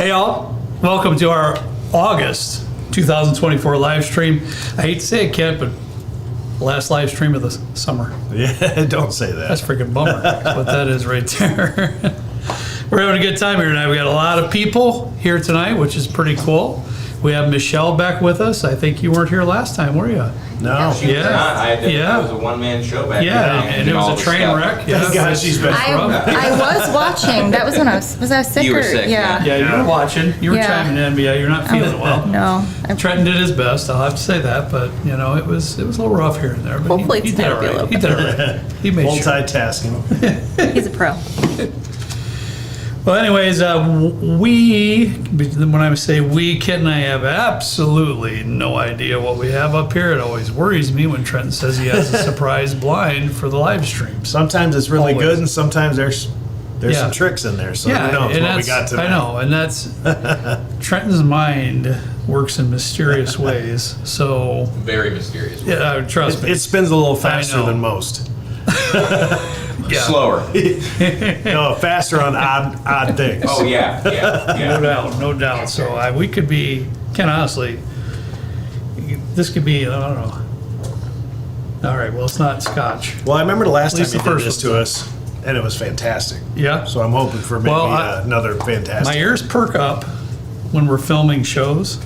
Hey y'all, welcome to our August 2024 live stream. I hate to say it, Kent, but last live stream of the summer. Yeah, don't say that. That's a freaking bummer. But that is right there. We're having a good time here tonight. We got a lot of people here tonight, which is pretty cool. We have Michelle back with us. I think you weren't here last time, were you? No. She was not. It was a one-man show back then. And it was a train wreck. Yeah, guys, she's been I was watching. That was when I was sick? You were sick. Yeah. Yeah, you were watching. You were chiming in, but yeah, you're not feeling well. No. Trenton did his best. I'll have to say that, but you know, it was a little rough here and there. But Hopefully he it's did gonna be a all right. little He did all right. He made sure. Multitasking. He's a pro. Well, anyways, when I say we, Kit and I have absolutely no idea what we have up here. It always worries me when Trenton says he has a surprise blind for the live stream. Sometimes it's really good, and sometimes there's some tricks in there. So who knows what we got tonight. I know, and that's Trenton's mind works in mysterious ways. So very mysterious. Yeah, trust me. It spins a little faster than most. Yeah. Slower. No, faster on odd things. Oh yeah. No doubt. So we could be, honestly, this could be, I don't know. All right, well, it's not Scotch. Well, I remember the last time you did this one. to us, and it was fantastic. Yeah. So I'm hoping for maybe another fantastic. My ears perk up when we're filming shows,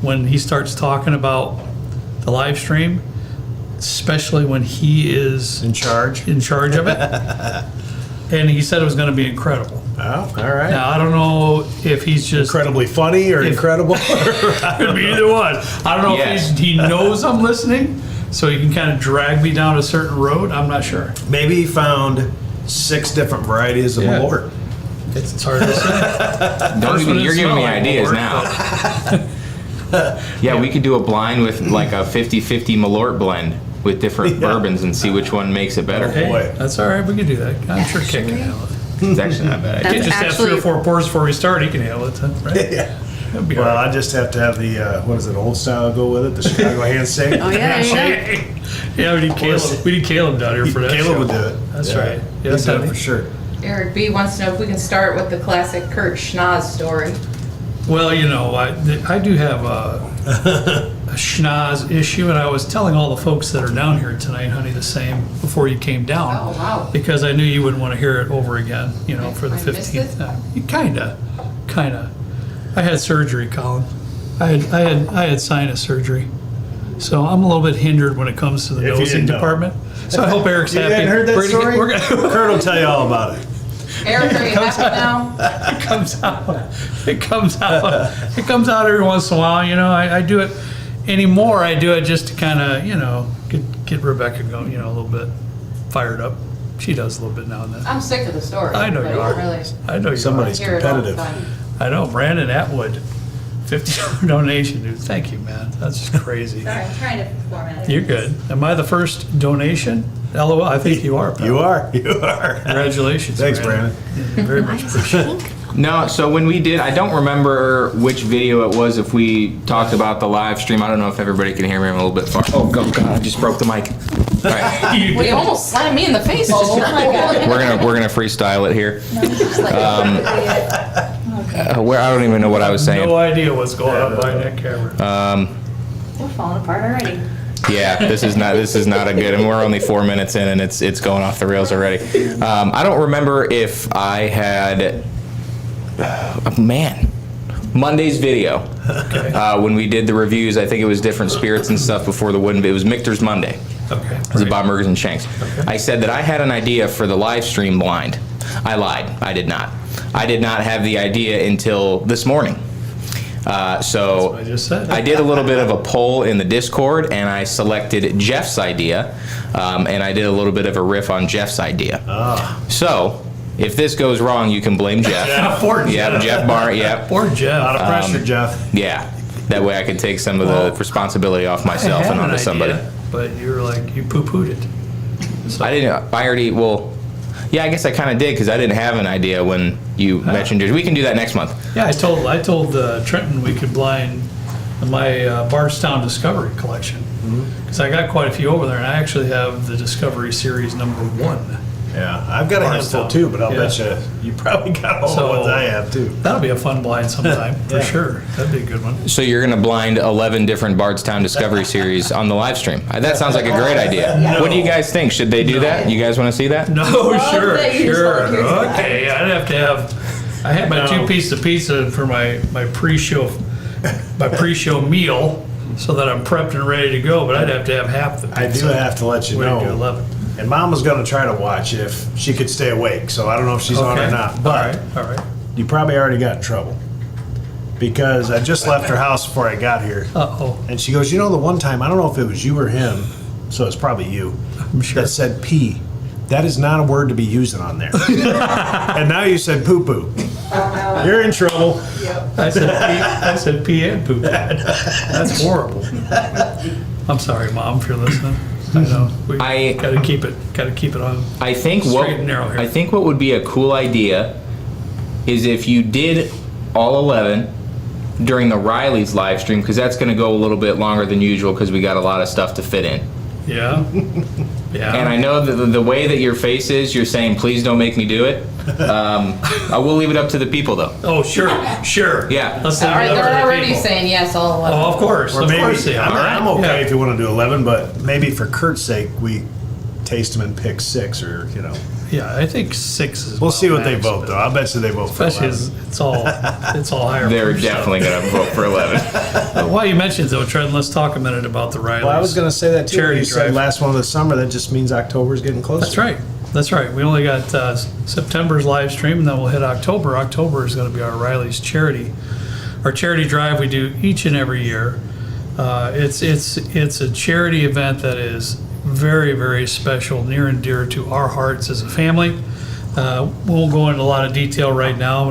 when he starts talking about the live stream. Especially when he is in charge of it. And he said it was going to be incredible. Oh, all right. Now, I don't know if he's just incredibly funny or incredible. Could be either one. I don't know if he knows I'm listening, so he can kind of drag me down a certain road. I'm not sure. Maybe he found 6 different varieties of Malort. It's hard to say. You're giving me ideas now. Yeah, we could do a blind with like a 50-50 Malort blend with different bourbons and see which one makes it better. Hey, that's all right. We can do that. I'm sure Kit can handle it. It's actually not bad. Kit just have 3 or 4 pours before we start. He can handle it, right? Yeah. Well, I just have to have the old style go with it, the Chicago handshake. Oh yeah, handshake. Yeah, we need Caleb. We need Caleb down here for that. Caleb would do it. That's right. Yeah, that's for sure. Eric B wants to know if we can start with the classic Kurt Schnoz story. Well, you know, I do have a schnoz issue, and I was telling all the folks that are down here tonight, honey, the same before you came down. Oh, wow. Because I knew you wouldn't want to hear it over again, you know, for the I missed 15th time. You kinda. I had surgery, Colin. I had sinus surgery, so I'm a little bit hindered when it comes to the nosing department. So I hope Eric's happy. You hadn't heard that story? Kurt Kurt will tell you all about it. Eric, are you happy now? It comes out every once in a while. You know, I do it anymore. I do it just to kind of, you know, get Rebecca going, you know, a little bit fired up. She does a little bit now and then. I'm sick of the story. I know you are. Really, I know you Somebody's I hear it all the competitive. time. I know. Brandon Atwood, $50 donation, dude. Thank you, man. That's just crazy. Sorry, I'm trying to format it. You're good. Am I the first donation? LOL. I think you are. Pal. You are. Congratulations. Thanks, Brandon. Yeah, very much appreciated. No, so when we did, I don't remember which video it was. If we talked about the live stream, I don't know if everybody can hear me. I'm a little bit far. Oh God, I just broke the mic. All right. Well, you almost slammed me in the face. Oh my God. We're gonna freestyle it here. Where I don't even know what I was saying. No idea what's going on behind that camera. We're falling apart already. Yeah, this is not a good, and we're only 4 minutes in, and it's going off the rails already. I don't remember if I had, Monday's video. Okay. When we did the reviews, I think it was different spirits and stuff before the wooden. It was Michter's Monday. Okay. It was Bob Burgers and Shanks. Okay. I said that I had an idea for the live stream blind. I lied. I did not. I did not have the idea until this morning. So I just said. I did a little bit of a poll in the Discord, and I selected Jeff's idea, and I did a little bit of a riff on Jeff's idea. So if this goes wrong, you can blame Jeff. Yeah, poor Jeff. Yeah, Jeff Barr. Yeah. Poor Jeff. A lot of pressure, Jeff. Yeah. That way I can take some of the responsibility off myself and onto somebody. But you were like, you poo-pooed it. So, Yeah, I guess I kind of did because I didn't have an idea when you mentioned yours. We can do that next month. yeah, I told Trenton we could blind my Bardstown Discovery collection because I got quite a few over there, and I actually have the Discovery Series #1. Yeah, I've got a handful Bardstown. too, but I'll Yeah. bet you probably got all So- the ones I have too. That'll be a fun blind sometime, for Yeah. sure. That'd be a good one. So you're going to blind 11 different Bardstown Discovery Series on the live stream. That sounds like a great idea. What do you guys think? Should they do that? You guys want to see that? No, sure, that you just sure. volunteered for that. Okay, I'd have to have, I had my No. 2 pieces of pizza for my pre-show meal so that I'm prepped and ready to go, but I'd have to have half the I pizza. do have to let you Way to do know. 11. And Mom was going to try to watch if she could stay awake, so I don't know if she's on or Okay. not. All But right, all right. you probably already got in trouble because I just left her house before I got here, Uh-oh, and she goes, "You know, the one time I don't know if it was you or him, so it's probably you, I'm sure. that said pee. That is not a word to be using on there." And now you said poo poo. You're in trouble. I said pee and poop. That's horrible. I'm sorry, Mom, if you're listening. I know. We I- gotta keep it on. I think Straight and narrow here. I think what would be a cool idea is if you did all 11 during the Riley's live stream, because that's going to go a little bit longer than usual because we got a lot of stuff to fit in. Yeah. Yeah. And I know that the way that your face is, you're saying, please don't make me do it. I will leave it up to the people, though. Oh, sure. Yeah. Let's All leave right, it up to they're the already people. saying yes, all Oh, 11. of course. Or Of maybe, course they are. I'm okay Yeah. if you want to do 11, but maybe for Kurt's sake, we taste them and pick 6 or, Yeah, I think 6 is. We'll see what they max, vote, but though. I'll bet you they vote for Especially 11. as it's all higher. They're proof stuff. definitely going to vote for 11. While you mentioned though, Trent, let's talk a minute about the Rileys. Well, I was going to say that too. Charity You said drive. last one of the summer, that just means October's getting closer. That's right. That's right. We only got September's live stream, and then we'll hit October. October is going to be our Riley's charity, our charity drive we do each and every year. It's a charity event that is very, very special, near and dear to our hearts as a family. Won't go into a lot of detail right now,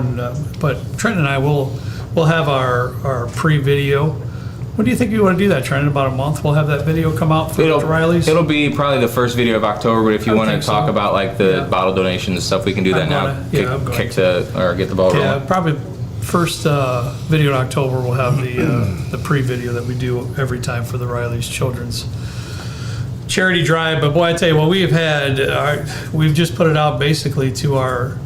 but Trent and I will have our pre-video. When do you think you want to do that, Trent? In about a month, we'll have that video come out for the Riley's. It'll be probably the first video of October, but if you I want to think so. talk about like the Yeah. bottle donations and stuff, we can do that I'm now. gonna- yeah, I'm going Kick or get the ball Yeah, rolling. probably first video in October, we'll have the pre-video that we do every time for the Riley's Children's Charity Drive. But boy, I tell you what, we've just put it out basically to our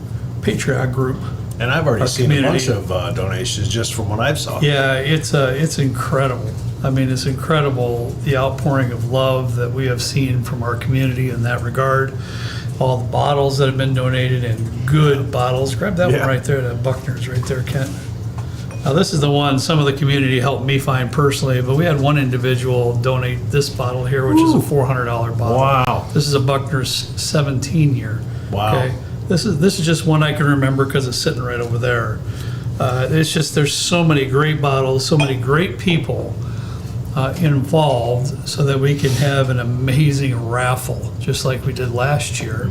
Patreon group. And I've already Our seen community. a bunch of donations just from what I've saw. Yeah, it's incredible. I mean, it's incredible, the outpouring of love that we have seen from our community in that regard. All the bottles that have been donated, and good bottles. Grab that Yeah. one right there, that Buckner's right there, Kent. Now, this is the one some of the community helped me find personally, but we had one individual donate this bottle here, which is a $400 bottle. Wow. This is a Buckner's 17 year. Wow. Okay? This is just one I can remember because it's sitting right over there. It's just, there's so many great bottles, so many great people involved, so that we can have an amazing raffle, just like we did last year.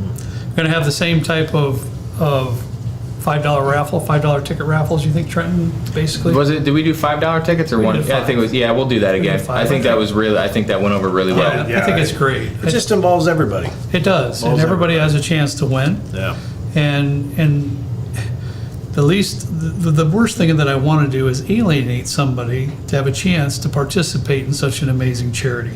We're gonna have the same type of $5 raffle, $5 ticket raffles, you think, Trenton, basically? Did we do $5 tickets or We one? did Yeah, I think it was. Yeah, we'll do that did again. five, I think okay. I think that went over really well. Yeah, I Yeah, think it's great. It just involves everybody. It does, and involves everybody has a chance to win. Yeah. And the worst thing that I want to do is alienate somebody to have a chance to participate in such an amazing charity.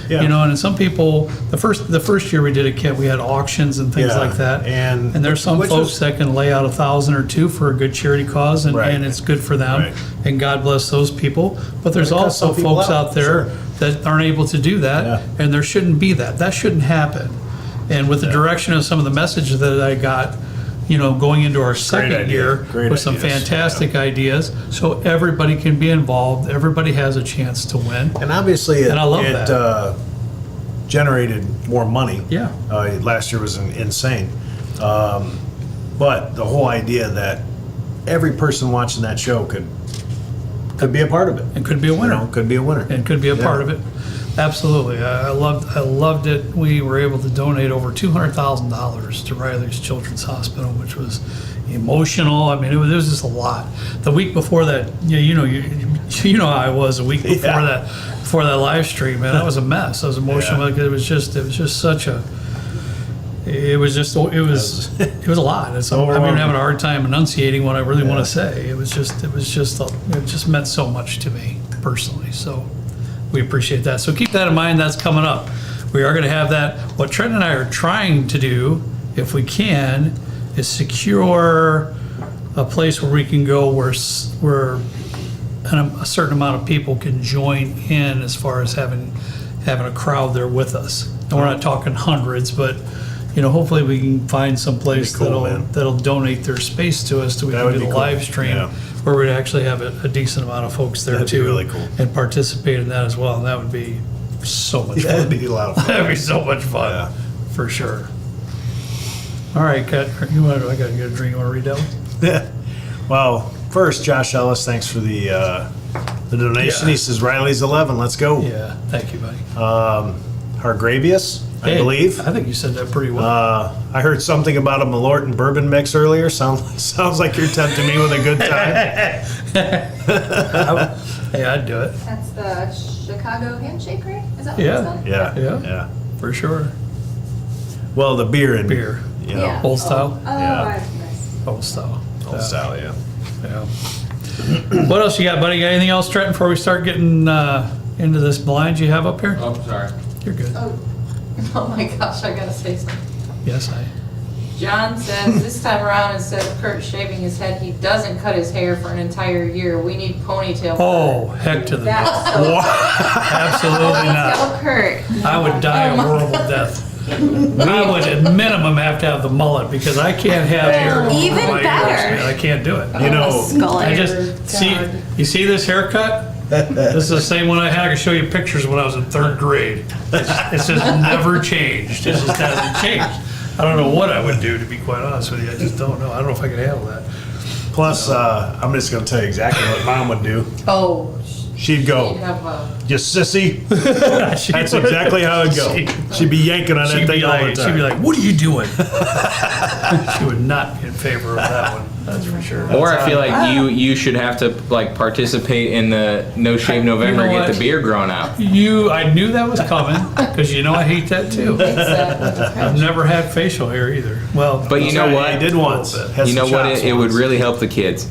Yeah. You know, and some people, the first year we did it, Kent, we had auctions and things Yeah, like that. and there's some which folks was- that can lay out $1,000 or $2,000 for a good charity cause, and Right. it's good for them. Right. And God bless those people. But there's It cuts also some people folks out there sure. that aren't able to do that, Yeah. and there shouldn't be that. That shouldn't happen. And with the direction of some of the messages that I got, you know, going into our second idea. year Great with some ideas. fantastic ideas, so everybody can be involved, everybody has a chance to win. And obviously, And I love that. Generated more money. Yeah. Last year was insane. But the whole idea that every person watching that show could be a part of it. And could be a You winner. know, could be a winner. And could be a Yeah. part of it. Absolutely. I loved it. We were able to donate over $200,000 to Riley's Children's Hospital, which was emotional. I mean, it was just a lot. The week before that, you know how I was a week before Yeah. that live stream, man. That was a mess. I was emotional. Yeah. Like, it was just such a. It was a lot. I'm even overwhelming. having a hard time enunciating what I really want to say. It just meant so much to me personally. So we appreciate that. So keep that in mind. That's coming up. We are going to have that. What Trent and I are trying to do if we can, is secure a place where we can go where a certain amount of people can join in as far as having a crowd there with us. And we're not talking hundreds, but hopefully we can find some place That'd be cool, that'll donate their space to us so we That can would do be the cool. live stream Yeah. where we'd actually have a decent amount of folks there That'd be too. really cool. And participate in that as well. And that would be so much Yeah, fun. that'd be a lot of fun. That'd be so much fun, Yeah. for sure. All right, Kat, I gotta get a drink. You wanna read that one? Well, first, Josh Ellis, thanks for the donation. Yeah. He says Riley's 11. Let's go. Yeah, thank you, buddy. Hargravius, I Hey, believe. I think you said that pretty well. I heard something about a Malort and bourbon mix earlier. Sounds like you're tempting me with a good time. Hey, I'd do it. That's the Chicago handshake, right? Is that what Yeah. it's called? Yeah, Yeah. yeah. For sure. Well, the beer and Beer. Yeah. Old style? Oh, Yeah. nice. Old style. old style, yeah. Yeah. What else you got, buddy? Got anything else, Trenton, before we start getting into this blind you have up here? Oh, sorry. You're good. Oh my gosh, I gotta say something. Yes, John says this time around, instead of Kurt shaving his head, he doesn't cut his hair for an entire year. We need ponytail. Oh, heck to the no. That's so Absolutely not. Tell Kurt. I would die a horrible death. I would at minimum have to have the mullet because I can't have hair. Even over my ears, better. man. I can't do it. You know, Skull I hair. just see. You see this haircut? This is the same one I had. I can show you pictures when I was in third grade. It's just never changed. It just hasn't changed. I don't know what I would do, to be quite honest with you. I just don't know. I don't know if I could handle that. plus, I'm just going to tell you exactly what Mom would do. Oh, She'd you go, have a. you sissy. That's exactly how it'd go. She'd be yanking on that She'd thing be all the like, time. she'd be like, "What are you doing?" She would not be in favor of that one. That's for sure. Or I feel like you should have to like participate in the No Shave November, You know get what? the beard grown out. I knew that was coming because I hate that too. Exactly. I've never had facial hair either. Well, But you know He what? did once. Had You know some what? shots It would once. really help the kids.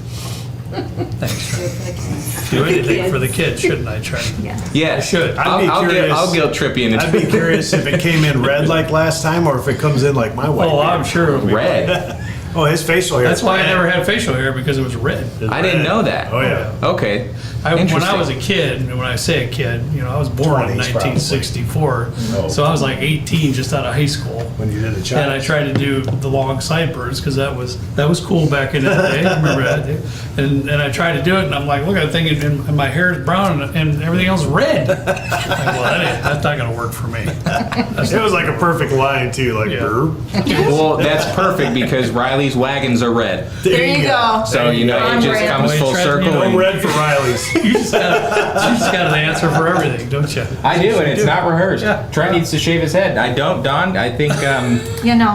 do anything for the kids, shouldn't I, Trent? Yeah, I should. I'd be curious. I'll guilt trip you into I'd be curious if it came in red like last time or if it comes in like my white. Oh, beard. I'm sure it would be red. Oh, his facial hair. That's is why I red. never had facial hair because it was red. It's I didn't red. know that. Oh yeah. Okay. When I Interesting. was a kid, and when I say a kid, I was born in 20s probably. 1964, Oh. so I was like 18 just out of high school. When you did the And I chop. tried to do the long sideburns because that was cool back in the day. I remember that. And I tried to do it, and I'm like, look at the thing, and my hair is brown, and everything else is red. Like, well, that's not gonna work for me. It was like a perfect line too, like Yeah. burp. Well, that's perfect because Riley's wagons are red. There you go. So it I'm just red. comes Well, full you tried- circle. you know, and- No red for Riley's. You just got an answer for everything, don't you? I do, and it's not rehearsed. Yeah. Trent needs to shave his head. I don't, Don. I think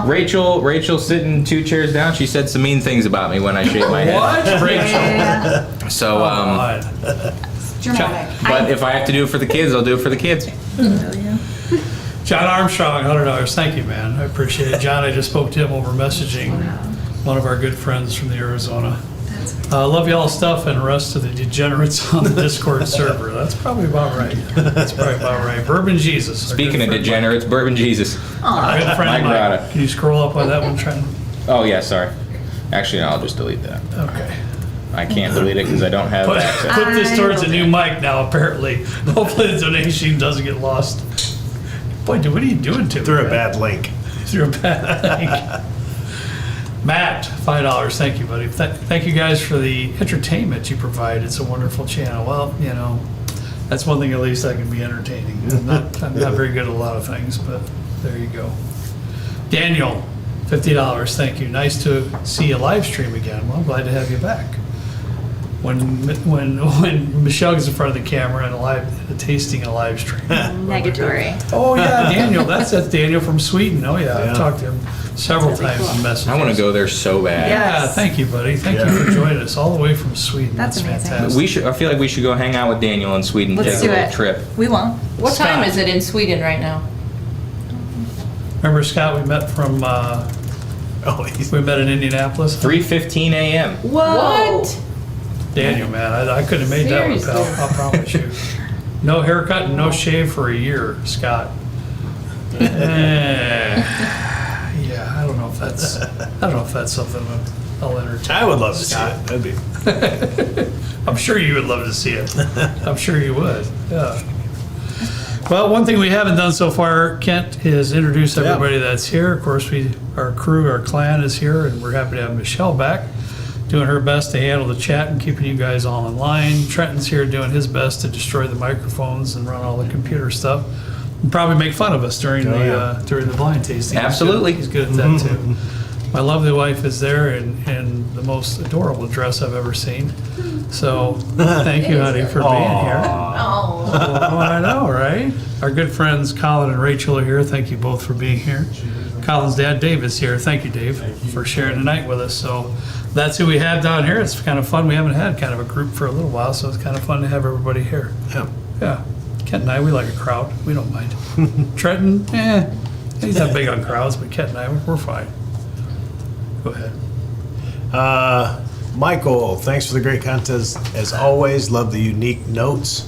Rachel sitting 2 chairs down. She said some mean things about me when I shaved my head. What, Rachel? Yeah. So, God. Dramatic. but if I have to do it for the kids, I'll do it for the kids. John Armstrong, $100. Thank you, man. I appreciate it. John, I just spoke to him over messaging. One of our good friends from the Arizona. Love y'all's stuff and the rest of the degenerates on the Discord server. That's probably about right. That's probably about right. Bourbon Jesus. our Speaking good of friend degenerates, Bourbon Jesus. Mike. Our good friend Mike Mike. Grata. Can you scroll up on that one, Trent? Oh yeah, sorry. Actually, no, I'll just delete that. Okay. I can't delete it because I don't have Put, access. put this towards a new mic now, apparently. Hopefully the donation doesn't get lost. Boy, dude, what are you doing to me? Through a man? bad link. Through a bad link. Matt, $5. Thank you, buddy. Thank you guys for the entertainment you provide. It's a wonderful channel. Well, that's one thing at least I can be entertaining. I'm not very good at a lot of things, but there you go. Daniel, $50. Thank you. Nice to see a live stream again. Well, I'm glad to have you back. When Michelle gets in front of the camera and tasting a live stream. Negatory. Oh yeah, Daniel. That's Daniel from Sweden. Oh yeah, Yeah. I've talked to him several times in messages. I want to go there so bad. Yeah, thank you, buddy. Thank you Yeah. for joining us all the way from Sweden. That's amazing. fantastic. I feel like we should go hang out with Daniel in Sweden. Let's Take do a little it. trip. We won't. What Scott. time is it in Sweden right now? Remember Scott? We met from Oh, he's we met in Indianapolis. 3:15 a.m. What? Daniel, man, I couldn't have made that one, pal. Seriously? I promise you. No haircut and no shave for a year, Scott. Yeah, I don't know if that's something I'll entertain. I would love to see it. That'd be. I'm sure you would love to see it. I'm sure you would, yeah. Well, one thing we haven't done so far, Kent, is introduce everybody that's here. Of course, our crew, our clan is here, and we're happy to have Michelle back, doing her best to handle the chat and keeping you guys all in line. Trenton's here doing his best to destroy the microphones and run all the computer stuff. And probably make fun of us during the blind tasting. Absolutely. He's good at that too. My lovely wife is there in the most adorable dress I've ever seen. So thank you, honey, for being here. Oh, Oh, I know, right? Our good friends Colin and Rachel are here. Thank you both for being here. Colin's dad, Dave, is here. Thank you, Dave, for sharing the night with us. So that's who we have down here. It's kind of fun. We haven't had kind of a group for a little while, so it's kind of fun to have everybody here. Yeah. Yeah. Kent and I, we like a crowd. We don't mind. Trenton, he's not big on crowds, but Kent and I, we're fine. Go ahead. Michael, thanks for the great contest. As always, love the unique notes.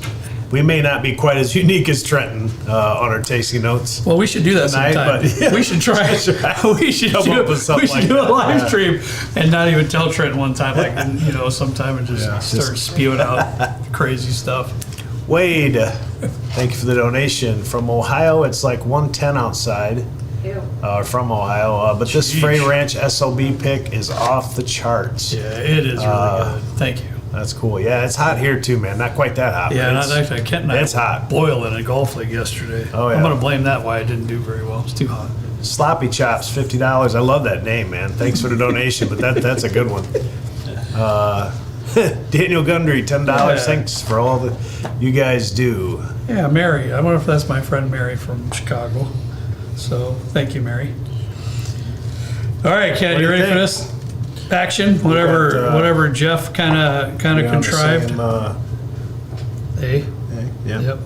We may not be quite as unique as Trenton on our tasting notes. Well, we should do that Tonight, sometime. but, yeah. We should try. We should Come do, up with something we should like do a that. live Yeah. stream and not even tell Trenton one time, like sometime and just Yeah. start spewing out crazy stuff. Wade, thank you for the donation. From Ohio, it's like 110 outside. ew. From Ohio, but this Sheesh. Frey Ranch SLB pick is off the charts. Yeah, it is really good. Thank you. That's cool. Yeah, it's hot here too, man. Not quite that hot. Yeah, but not it's- actually. Kent and I it's hot. boiled in a golf league yesterday. Oh, yeah. I'm going to blame that why I didn't do very well. It's too hot. Sloppy Chops, $50. I love that name, man. Thanks for the donation, but that's a good one. Daniel Gundry, $10. Yeah. Thanks for all that you guys do. Yeah, Mary. I wonder if that's my friend Mary from Chicago. So thank you, Mary. All right, Ken, What do you you ready for think? this? Action, whatever Jeff kind of Yeah, I'm contrived. saying, Hey, yeah. yep.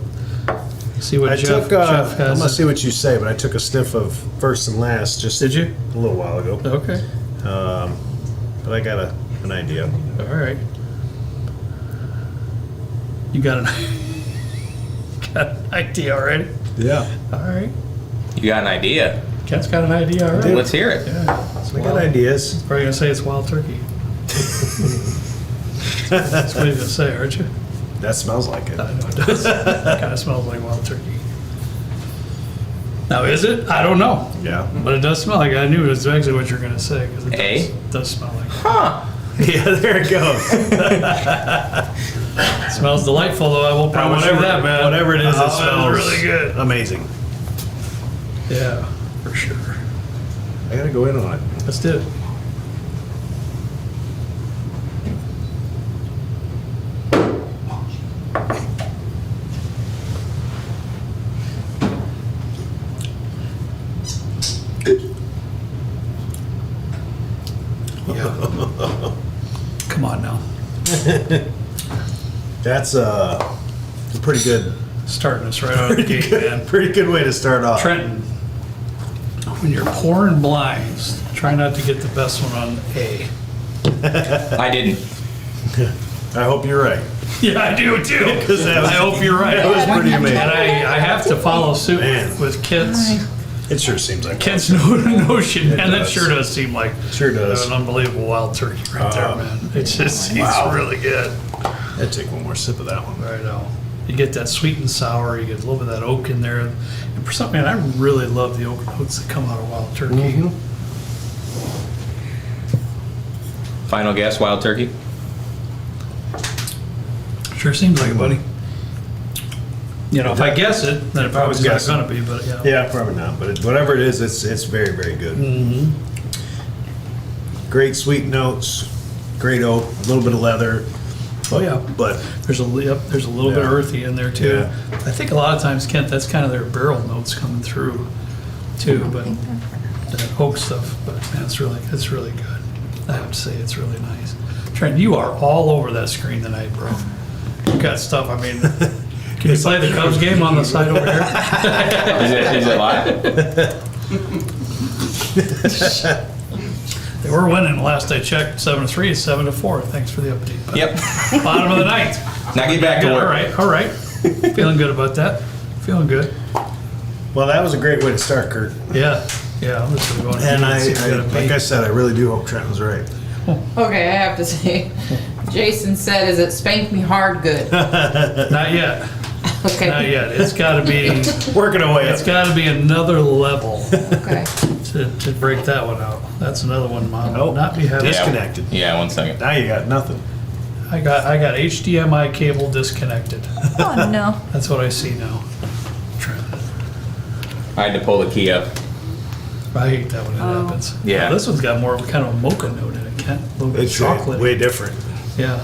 See what I Jeff took. I'm has. gonna see what you say, but I took a sniff of first and last just Did you? a little while ago. Okay. But I got an idea. All right. You got an idea already? Yeah, All right. You got an idea? Ken's got an idea already. Let's hear it. Yeah. I got ideas. Probably gonna say it's wild turkey. That's what you're gonna say, aren't you? That smells like it. I know it does. It kind of smells like wild turkey. Now, is it? I don't know. Yeah. But it does smell like it. I knew it was actually what you're gonna say because it Eh? does smell like it. Huh. Yeah, there it goes. It smells delightful, though. I will promise you that, man. Whatever it is, Oh, it smells really good. Amazing. Yeah, for sure. I gotta go in on it. Let's do it. Yeah. Come on now. That's a pretty good, Starting us right out of the gate, man. pretty good way to start off. Trenton, when you're pouring blinds, try not to get the best one on A. I didn't. I hope you're right. Yeah, I do too. 'Cause that was- I hope you're right. That was pretty amazing. And I have to follow suit Man. with Kent's It sure seems like Kent's notion, man. That does. sure does seem like Sure does. an unbelievable wild turkey right there, man. It just seems really good. I'd take one more sip of that one. Right now. You get that sweet and sour, you get a little bit of that oak in there. And for some reason, I really love the oak notes that come out of wild turkey. Mm-hmm. Final guess, wild turkey? Sure seems like it, buddy. You know, if I guess it, then it probably was is not guessing. gonna be, but yeah. Yeah, probably not, but whatever it is, it's very, very good. Mm-hmm. Great sweet notes, great oak, a little bit of leather. Oh, yeah. But There's a little bit of Yeah. earthy in there too. Yeah. I think a lot of times, Kent, that's kind of their barrel notes coming through too, but that oak stuff, but man, it's really good. I have to say, it's really nice. Trent, you are all over that screen tonight, bro. You got stuff, I mean, can you play the Cubs game on the side over here? Is it live? They were winning last I checked, 7-3, 7-4. Thanks for the update. bud. Yep. Bottom of the ninth. Now get back to Good, work. all right. Feeling good about that. Feeling good. well, that was a great way to start, Kurt. Yeah. Yeah, I'm just gonna go And I, see if we got a like bait. I said, I really do hope Trenton's right. Okay, I have to say, Jason said, is it spank me hard good? Not yet, Okay. not yet. It's gotta be, Working away. it's gotta be another level Okay. to break that one out. That's another one, Mom. Nope. Not be having. Disconnected. Yeah, 1 second. Now you got nothing. I got HDMI cable disconnected. Oh, no. That's what I see now. Trent. I had to pull the key up. I hate that when it Oh. happens. Yeah. This one's got more of a kind of a mocha note in it, Kent. A little It's chocolate. way different. Yeah.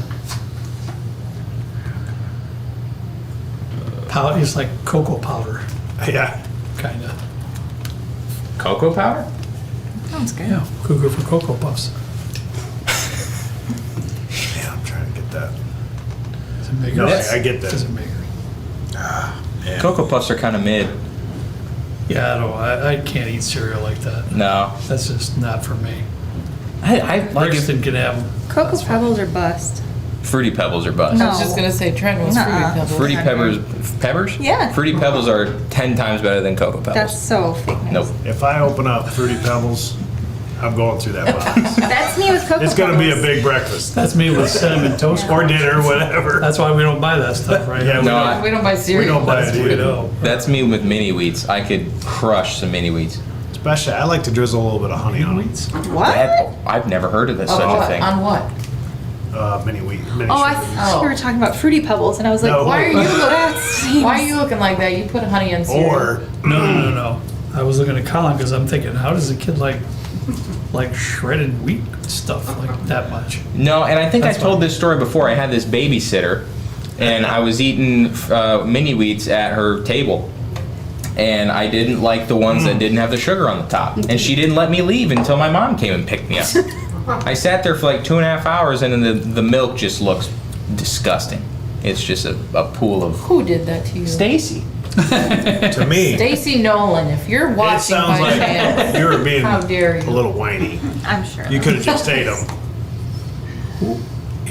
Powder, it's like cocoa powder, Yeah. kind of. Cocoa powder? Sounds good. Yeah, Cougar for Cocoa Puffs. Yeah, I'm trying to get that. Does it make No, it? I get that. Does it make it? Yeah. Cocoa Puffs are kind of mid. Yeah, I don't. I can't eat cereal like that. No. That's just not for me. I like if Brixton can have them. Cocoa Pebbles are bust. Fruity Pebbles are bust. No. I was just gonna say Trent was Fruity Nuh-uh. Pebbles. Fruity Peppers? Yeah. Fruity Pebbles are 10 times better than Cocoa Pebbles. That's so fake news. Nope. If I open up Fruity Pebbles, I'm going through that box. That's me with Cocoa It's gonna be a Pebbles. big breakfast. That's me with cinnamon toast Or crunch. dinner, whatever. That's why we don't buy that stuff, right? Yeah, we No, don't. We don't buy We cereal. don't buy That's it we either. know. That's me with mini wheats. I could crush some mini wheats. Especially, I like to drizzle a little bit of honey on it. What? I've never heard of this Oh, such a what? thing. On what? Mini wheat. Mini Oh, I sugar. thought you were talking about Fruity Pebbles, and I was like, No. Why are you That's- Why are you looking like that? You put honey on cereal. Or No. I was looking at Colin because I'm thinking, how does a kid like shredded wheat stuff like that much? No, and I think That's I told fine. this story before. I had this babysitter, and I was eating mini wheats at her table. And I didn't like the ones that didn't have the sugar on the top. And she didn't let me leave until my mom came and picked me up. I sat there for like 2.5 hours, and then the milk just looks disgusting. It's just a pool of Who did that to you? Stacy. to me, Stacy Nolan. If you're it watching sounds by like chance, you were being How dare you. a little whiny. I'm sure. You could have just ate them.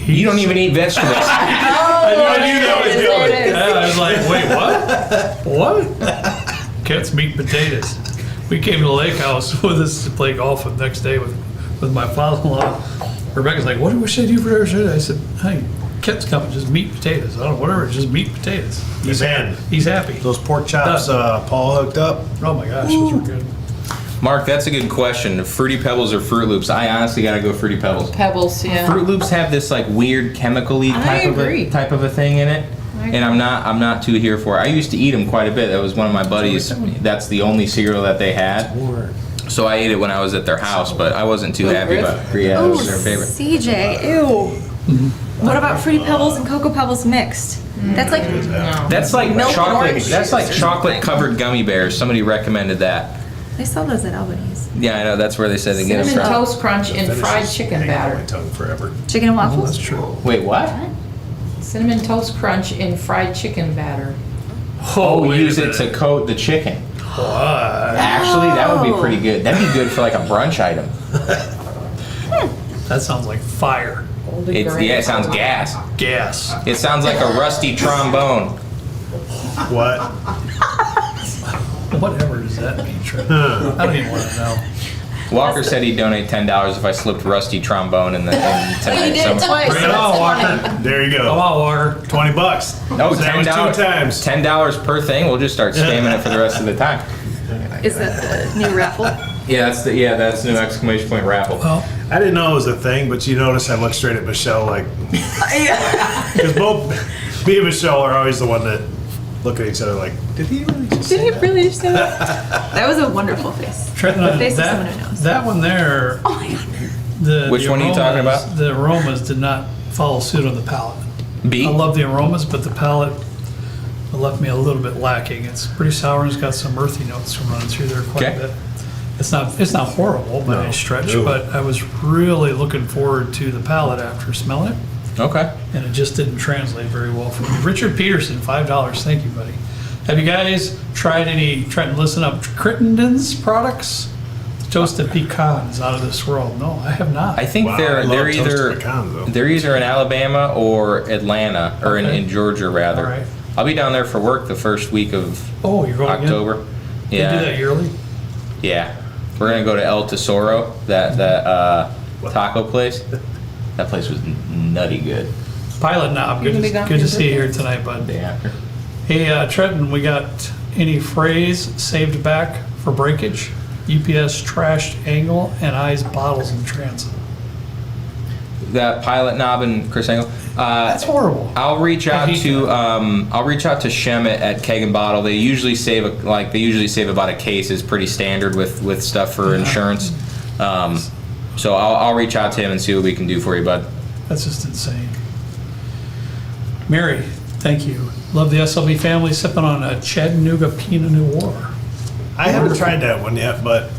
You don't even eat vegetables. I knew that was There it going. is. Yeah, I was like, wait, what? What? Cats meat potatoes. We came to the lake house with us to play golf the next day with my father-in-law. Rebecca's like, what should I do for dinner? I said, hey, Ket's coming, just meat potatoes. I don't know, whatever, just meat potatoes. He's in. He's happy. Those pork chops Paul hooked up. Oh my gosh, those were good. Mark, that's a good question. Fruity Pebbles or Fruit Loops? I honestly gotta go Fruity Pebbles. Pebbles, yeah. Fruit Loops have this like weird chemically I agree. type of a thing in it, and I'm not too here for it. I used to eat them quite a bit. That was one of my buddies. That's the only cereal that they had, so I ate it when I was at their house. But I wasn't too happy about it. Yeah, it Oh, was their favorite. CJ, ew. What about Fruity Pebbles and Cocoa Pebbles mixed? That's like, No. That's like Milk and chocolate. orange That's juice like or chocolate covered gummy bears. Somebody recommended that. they sell those at Albany's. Yeah, I know. That's where they said to get them Cinnamon from. Toast Crunch and fried chicken Hanging on my batter. tongue forever. Chicken and waffles? true. Wait, what? Cinnamon Toast Crunch and fried chicken batter. Oh, wait a use it to minute. coat the chicken. What? Actually, that would be pretty good. That'd be good for like a brunch item. That sounds like fire. It sounds gas. Gas. It sounds like a rusty trombone. What? Whatever does that mean, Trent? I don't even want to know. Walker said he'd donate $10 if I slipped rusty trombone in tonight. did it twice. Bring it on, Walker. There you Come go. on, Walker. $20. Oh, So that was $10. 2 times. $10 per thing. We'll just start spamming it for the rest of the time. Is that the new raffle? Yeah, that's new exclamation point raffle. Well, I didn't know it was a thing, but you notice I look straight at Michelle like, Yeah. because both me and Michelle are always the one that look at each other like, did he really just Did say he that? really just say that? That was a wonderful face. Trent, The face of someone who knows. that one there, Oh my god. Which one are you talking about? The aromas did not follow suit on the palate. B? I love the aromas, but the palate left me a little bit lacking. It's pretty sour and it's got some earthy notes running through there quite Okay. a bit. It's not horrible by No. any stretch, No. but I was really looking forward to the palate after smelling it, Okay. and it just didn't translate very well for me. Richard Peterson, $5. Thank you, buddy. Have you guys tried any, Trenton, listen up, Crittenden's products? Toasted pecans out of this world. No, I have not. I think Wow, I they're love toasted either pecans, though. they're either in Alabama or Atlanta or Okay. in Georgia rather. All right. I'll be down there for work the first week of Oh, you're going again? October. They do that Yeah. yearly? Yeah. We're gonna go to El Tesoro, that taco place. That place was nutty good. Pilot Knob, good gonna be gone to for your see you here tonight, bud. Yeah. Hey, Trenton, we got any phrase saved back for breakage? UPS trashed angle and eyes bottles in transit. That Pilot Knob and Chris Engel. That's horrible. I'll reach I out hate to Shem at Keg and Bottle. They usually save about a case is pretty standard with stuff for insurance. So I'll reach out to him and see what we can do for you, bud. That's just insane. Mary, thank you. Love the SLB family sipping on a Chattanooga Pinot Noir. I haven't tried that one yet, but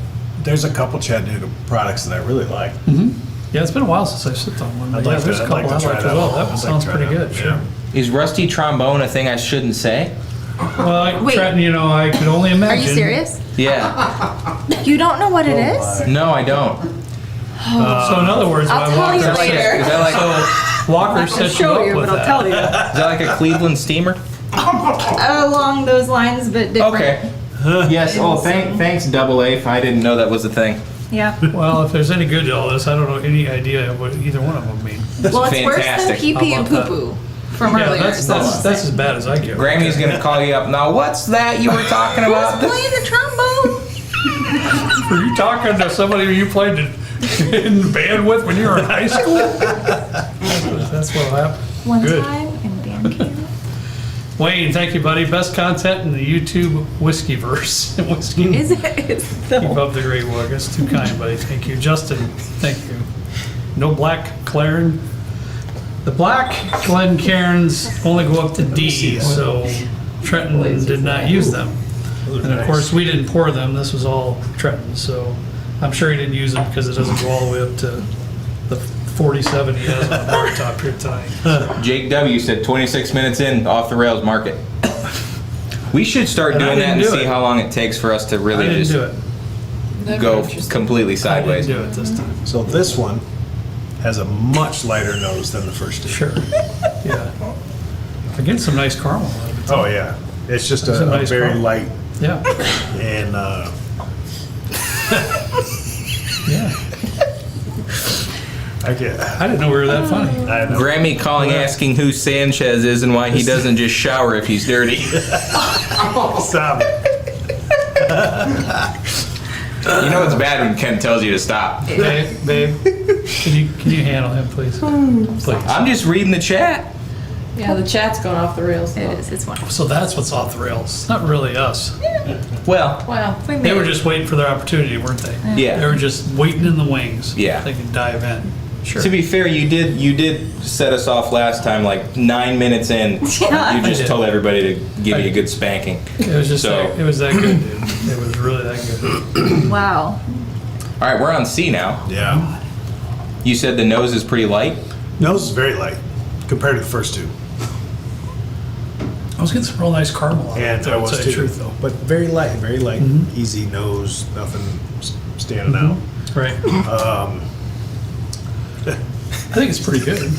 there's a couple Chattanooga products that I really like. Yeah, it's been a while since I sipped on one. I'd But yeah, like there's to- a I'd like couple I to try like as that well. one. That one I'd sounds like to pretty try good. that, Sure. yeah. Is rusty trombone a thing I shouldn't say? Well, Wait. Trenton, I could only Are imagine. you serious? Yeah. You don't know what it is? No, I don't. So in other words, I'll why tell you Walker Is later. that like So Walker I'll set you show up you, with but I'll that. tell you. is that like a Cleveland steamer? Along those lines, but different. Okay. Yes. Oh, thanks, Double A. I didn't know that was a thing. Yeah. Well, if there's any good to all this, I don't know any idea what either one of them mean. Well, it's worse than fantastic. pee pee How and about poo poo from Yeah, earlier. that's as bad as I get. Grammy's gonna call you up now. What's that you were talking Who's about? playing the trombone? Were you talking to somebody you played in band with when you were in high school? That's what happened. One Good. time in band camp. Wayne, thank you, buddy. Best content in the YouTube whiskey verse. Whiskey. Is it? It's Keep the up the great work. That's too kind, buddy. Thank you. Justin, thank you. No black Claren. The black Glencairns only go up to D, so Trenton did not use them. And of course, we didn't pour them. This was all Trenton, so I'm sure he didn't use them because it doesn't go all the way up to the 47 he has on the bar top here tonight. Jake W said 26 minutes in, off the rails market. We should start And I doing that didn't and do see it. how long it takes for us to I really didn't just do it. Never go interested. completely I didn't sideways. do it this time. So this one has a much lighter nose than the first two. Sure. Yeah. I get some nice caramel out of it. Oh yeah, it's just It's a a nice very car. light Yeah. and Yeah. I get. I didn't know we were that funny. I know. Grammy calling asking who Sanchez is and why he doesn't just shower if he's dirty. Stop it. You know it's bad when Ken tells you to stop. Babe, can you handle him, please? Please. I'm just reading the chat. Yeah, the chat's going off the rails. It is. It's wonderful. So that's what's off the rails. It's not really us. Well, Wow. We They made were it. just waiting for their opportunity, weren't they? yeah. They were just waiting in the wings. Yeah. They could dive in. Sure. To be fair, you did set us off last time like 9 minutes in. Yeah. You I just did. told everybody to give you a good spanking. It was just So- it was that good, dude. It was really that good. Wow. All right, we're on C now. Yeah. You said the nose is pretty light. Nose is very light compared to the first two. I was getting some real nice caramel on And it, I to was tell you too. the truth, though. But very light, easy nose, nothing standing out. Right. I think it's pretty good.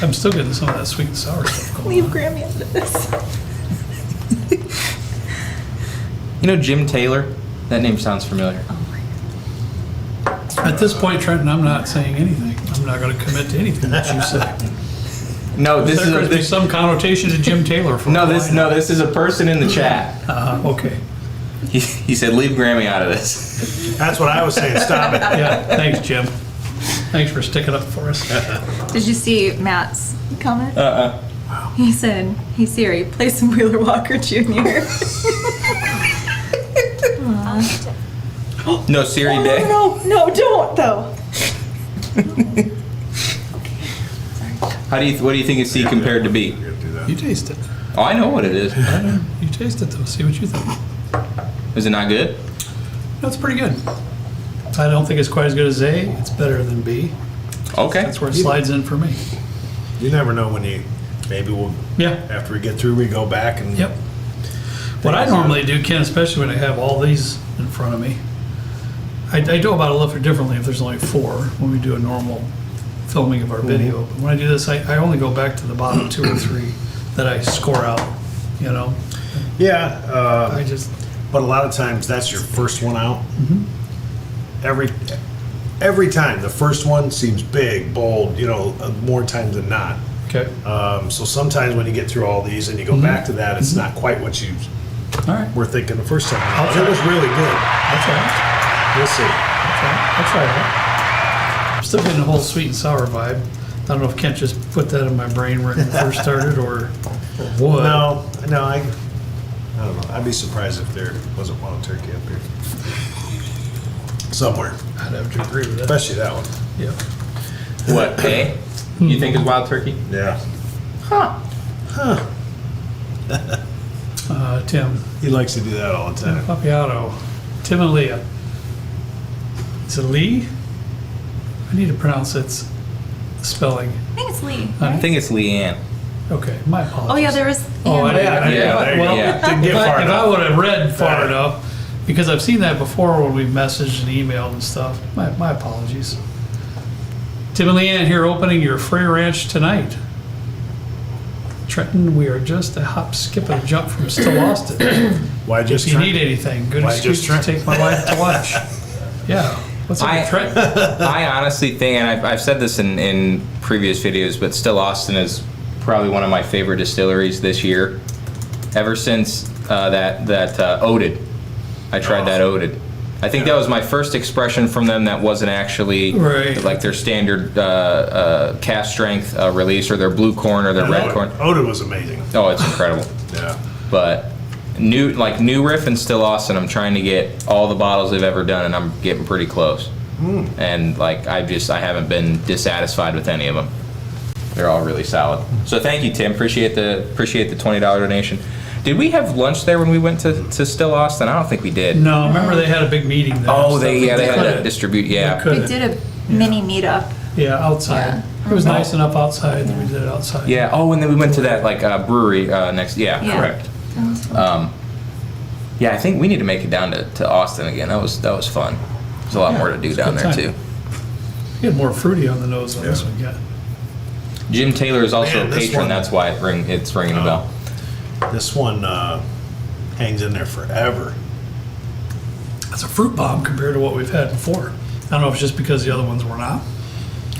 I'm still getting some of that sweet and sour stuff going Leave on. Grammy out of this. You know Jim Taylor? That name sounds familiar. At this point, Trenton, I'm not saying anything. I'm not going to commit to anything that you say. No, this There could be is some connotation to Jim Taylor. For this is a person in the chat. Okay. He said leave Grammy out of this. That's what I was saying. Stop it. Yeah. Thanks, Jim. Thanks for sticking up for us. Did you see Matt's comment? Uh-uh. He said, "Hey Siri, play some Wheeler Walker Jr." No Siri Day. No, don't though. What do you think is C compared to B? You taste it. Oh, I know what it is. I know. You taste it, though. See what you think. Is it not good? That's pretty good. I don't think it's quite as good as A. It's better than B. Okay. That's where it slides in for me. You never know when maybe we'll, Yeah. after we get through, we go back and. Yep. What I normally do, Ken, especially when I have all these in front of me, I do about a little differently if there's only 4 when we do a normal filming of our video. But when I do this, I only go back to the bottom 2 or 3 that I score out, you know? Yeah. I just, But a lot of times that's your first one out. every time. The first one seems big, bold, more times than not. Okay. So sometimes when you get through all these and you go back to that, it's not quite what you All right. were thinking the first time. I'll But try. it was really good. I'll try. We'll see. I'll try that. I'm still getting the whole sweet and sour vibe. I don't know if Kent just put that in my brain when it first started or what. No, I don't know. I'd be surprised if there wasn't wild turkey up here. Somewhere. I'd have to agree with that. Especially that one. Yeah. What, hay? You think is wild turkey? Yeah. Tim, He likes to do that all the time. Papiato, Tim and Leah. Is it Lee? I need to pronounce its spelling. I think it's Lee. I think it's Leanne. Okay, my apologies. Oh yeah, there was. Oh, I didn't. Yeah, there you go. Didn't get far If I enough. would have read far Right. enough, because I've seen that before when we've messaged and emailed and stuff. My apologies. Tim and Leanne here opening your free ranch tonight. Trenton, we are just a hop, skip, and a jump from still Austin. Why If just you try? need anything, good Why excuse just to Trenton? take my wife to lunch. Yeah. What's up, with Trenton? I honestly think, and I've said this in previous videos, but still Austin is probably one of my favorite distilleries this year. Ever since that Oated, I tried that Oated. I think that was my first expression from them that wasn't actually Right. like their standard cast strength release or their blue corn or their red corn. Oda was amazing. Oh, it's incredible. Yeah. But New Riff and Still Austin, I'm trying to get all the bottles they've ever done, and I'm getting pretty close. And like I haven't been dissatisfied with any of them. They're all really solid. So thank you, Tim. Appreciate the $20 donation. Did we have lunch there when we went to Still Austin? I don't think we did. No, remember they had a big meeting there. Oh, and they stuff. had could've- to distribute. Yeah. could- We did a mini meetup. Yeah, outside. It was nice enough outside that we did it outside. Yeah. Oh, and then we went to that brewery next. Yeah, Yeah. correct. Yeah, I think we need to make it down to Austin again. That was fun. There's a lot Yeah, more to do it's a down good there time. too. You had more fruity on the nose than this one got. Jim Taylor is also Man, a this patron. one- That's why it's ringing a bell. This one hangs in there forever. It's a fruit bomb compared to what we've had before. I don't know if it's just because the other ones were not.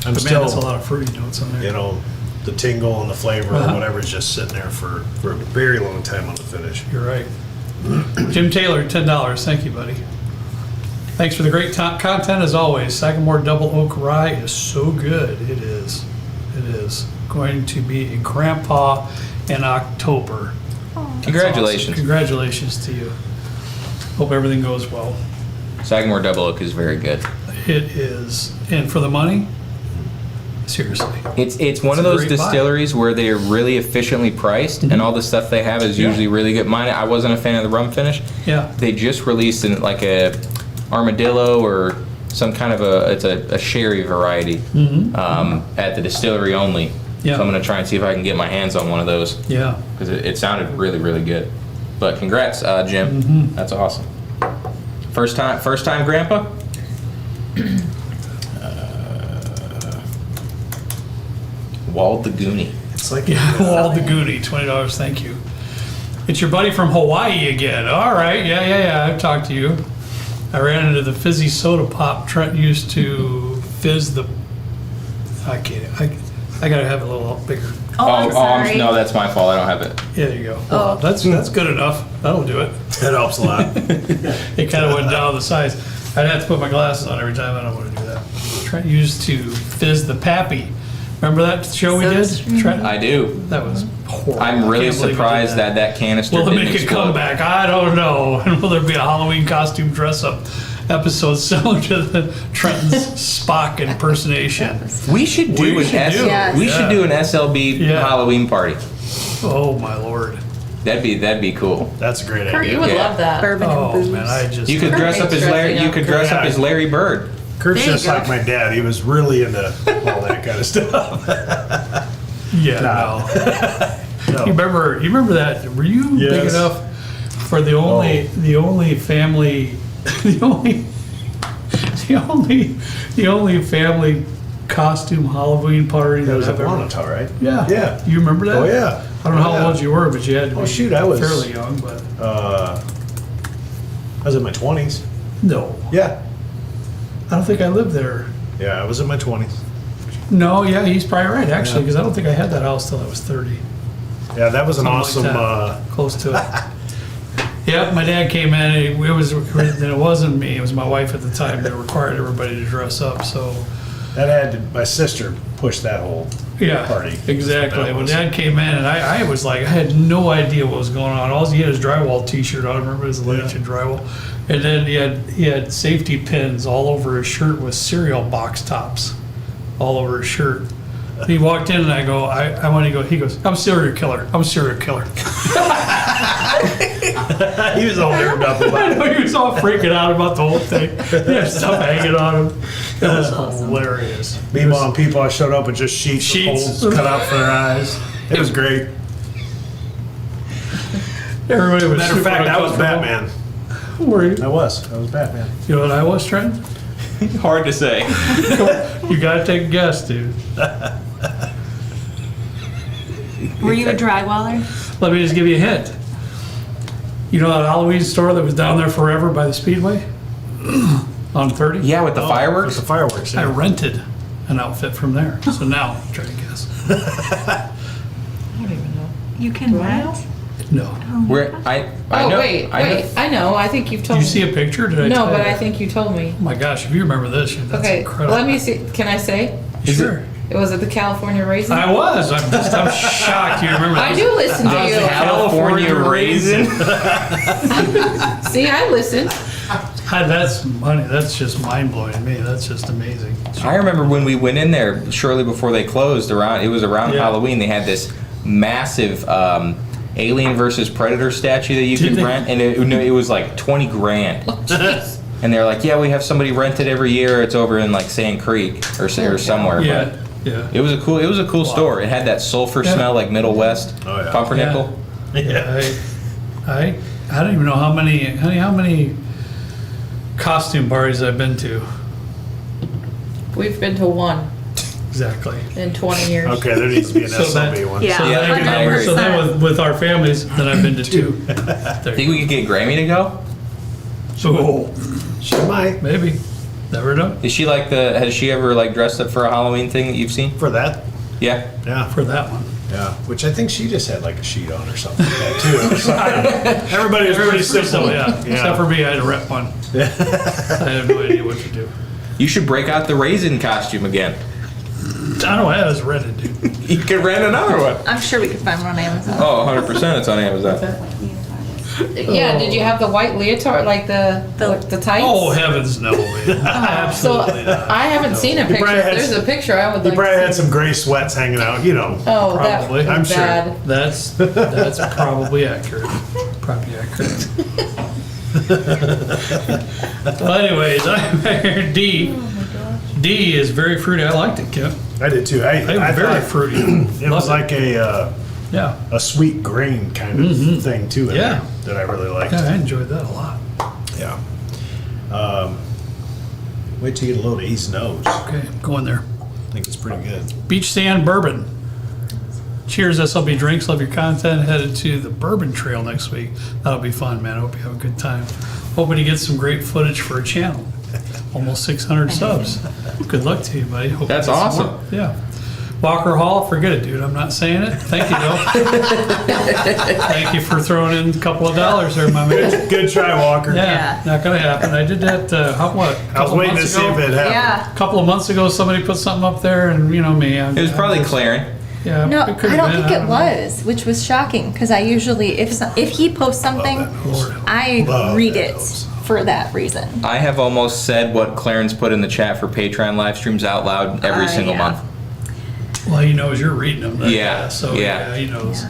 I'm But man, still, that's a lot of fruity notes on there. the tingle and the flavor Uh-huh. or whatever is just sitting there for a very long time on the finish. You're right. Jim Taylor, $10. Thank you, buddy. Thanks for the great content as always. Sagamore Double Oak Rye is so good. It is. It is. Going to be a grandpa in October. That's Congratulations. awesome. Congratulations to you. Hope everything goes well. Sagamore Double Oak is very good. It is. And for the money, seriously. It's one It's of a those great buy. distilleries where they're really efficiently priced, and all the stuff they have is Yeah. usually really good. Mine, I wasn't a fan of the rum finish. Yeah. They just released like a armadillo or some kind of it's a sherry variety at the distillery only. Yeah. So I'm gonna try and see if I can get my hands on one of those Yeah. because it sounded really really good. But congrats, Jim. That's awesome. First time, Grandpa. Wald the Goonie. It's like Yeah, Wald the Goody, $20, thank you. It's your buddy from Hawaii again. All right, yeah, I've talked to you. I ran into the fizzy soda pop Trent used to fizz the, I can't, I gotta have it a little bigger. Oh, I'm sorry. No, that's my fault. I don't have it. Yeah, there you go. Oh. That's good enough. That'll do it. that helps a lot. It kind of went down the size. I'd have to put my glasses on every time. I don't want to do that. Trent used to fizz the Pappy. Remember that show we did? Trent? I do. That was horrible. I'm really I can't believe we did surprised that canister Will it didn't make a explode. comeback? I don't know. And will there be a Halloween costume dress-up episode similar to the Trenton's Spock impersonation? We should do We an should do. Yes. We should do an SLB Yeah. Halloween party. Oh my lord! That'd be cool. That's a great Kurt, idea. you would Yeah. love that. Bourbon and Oh booze. man, I just You could dress up as Larry. You could dress up as Larry Bird. Kurt's There you just go. like my dad. He was really into all that kind of stuff. yeah. No. No. You remember that? Were you big Yes. enough for the only family the only family costume Halloween party That that was I've at ever? Wanata, right? Yeah. Yeah. You remember that? Oh, yeah. I don't know Oh, how yeah. old you were, but you had to be shoot, I was- fairly young, but I was in my 20s. no. Yeah. I don't think I lived there. Yeah, I was in my 20s. No, yeah, he's probably right, actually, Yeah. because I don't think I had that house till I was 30. Yeah, that was an Something like awesome. that. Close to it. Yeah, my dad came in, and it wasn't me, it was my wife at the time that required everybody to dress up, so. My sister pushed that whole Yeah, party. exactly. That When was- Dad came in, and I was like, I had no idea what was going on. All he had his drywall T-shirt on. I remember his Lancashire drywall, and then he had safety pins all over his shirt with cereal box tops, all over his shirt. And he walked in, and I go, I want to go. He goes, I'm a serial killer. I'm a serial killer. He was all nerved up I about it. know he was all freaking out about the whole thing. He had stuff hanging on him. It was hilarious. Meanwhile, people showed up with just sheets with Sheets. holes cut out for their eyes. It was great. Everybody was. Matter of super fact, I was uncomfortable. Batman. Were you? I was Batman. You know what I was, Trent? Hard to say. You gotta take a guess, dude. Were you a drywaller? Let me just give you a hint. You know that Halloween store that was down there forever by the Speedway? On 30? Yeah, with the With fireworks. the fireworks. I Yeah. rented an outfit from there. So now, try to guess. I don't even know. You can Do I know? rent? No. Where I Oh, know. wait. I know. I think you've Did told you me. see a picture? Did I No, tell but you? I think you told me. Oh my gosh, if you remember this, that's Okay, incredible. let me see. Can I say? Sure. It was at the California Raisin. I was. I'm shocked you remember that. I do listen to you. California raisin. See, I listen. That's money. That's just mind blowing to me. That's just amazing. I remember when we went in there shortly before they closed. It was around Yeah. Halloween. They had this massive Alien versus Predator statue that you Did could they? rent, and it was like 20 grand. Jeez. And they're like, yeah, we have somebody rent it every year. It's over in like Sand Creek or somewhere. Yeah. But Yeah. it was a cool store. It had that sulfur Yeah. smell like Middle West, Oh, yeah. pumpernickel. Yeah, I don't even know how many costume parties I've been to. We've been to one Exactly. in 20 years. Okay, there needs to be an So that- SLB one. Yeah. So Yeah, then, I agree. so then with our families, then I've been to two. There Think we could get Grammy to go? So She might. maybe, never know Is she like has she ever like dressed up for a Halloween thing that you've seen? For that? Yeah. Yeah. for that one. Yeah. Which I think she just had like a sheet on or something like that too. So, everybody was pretty simple. So yeah, except for me, I had to rep one. I have no idea what to do. You should break out the raisin costume again. I know I was rented, dude. You could rent another one. I'm sure we could find one on Amazon. Oh, 100% it's on Amazon. Yeah, did you have the white leotard, like the tights? Oh heavens, no, man. So Absolutely not. I haven't seen a You picture. probably If had there's a picture, I would You like probably to had see. some gray sweats hanging out, you know. Oh, that Probably. would be I'm sure. bad. That's probably accurate. Probably accurate. Well, anyways, I D. D is very fruity. I liked it, Kim. I did too. I I very thought fruity. it was Loved like a Yeah. sweet grain kind of thing too in Yeah. there that I really liked. Yeah, I enjoyed that a lot. Yeah. Wait till you get a load of East Nose. I Okay, going there. think it's pretty good. Beach Sand Bourbon. Cheers, SLB Drinks. Love your content. Headed to the Bourbon Trail next week. That'll be fun, man. I hope you have a good time. Hoping to get some great footage for a channel. Almost 600 subs. Good luck to you, buddy. Hope That's you get some awesome. more. Yeah. Walker Hall, forget it, dude. I'm not saying it. Thank you, though. Thank you for throwing in a couple of dollars there, my man. Good try, Walker. Yeah, not gonna happen. I did that, what? I was waiting to see if it happened. Yeah. A couple of months ago, somebody put something up there, and you know me. It was probably Claren. Yeah, No, it could I have don't been, think it know. was, which was shocking because I usually, if he posts something, Lord. I Love read that it nose. for that reason. I have almost said what Clarence put in the chat for Patreon live streams out loud every single yeah. month. Well, he knows you're reading them. that Yeah, guy, So yeah. he knows.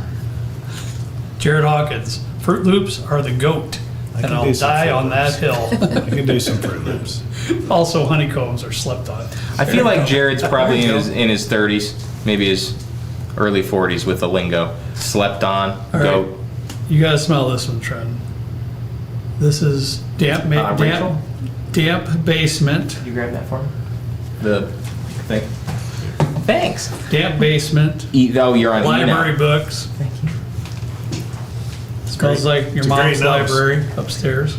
Jared Hawkins, Fruit Loops are the goat, I and can I'll do some die Fruit on that Loops. hill. You can do some Fruit Loops. Also, honeycombs are slept on. I feel like Jared's probably in his 30s, maybe his early 40s with the lingo. Slept on, All right. goat. You gotta smell this one, Trent. This is Rachel? damp basement. You grab that for me? The thing. Thanks. Damp basement. Oh, you're on E Library now. books. Thank you. Smells like your It's a great mom's nose. library upstairs.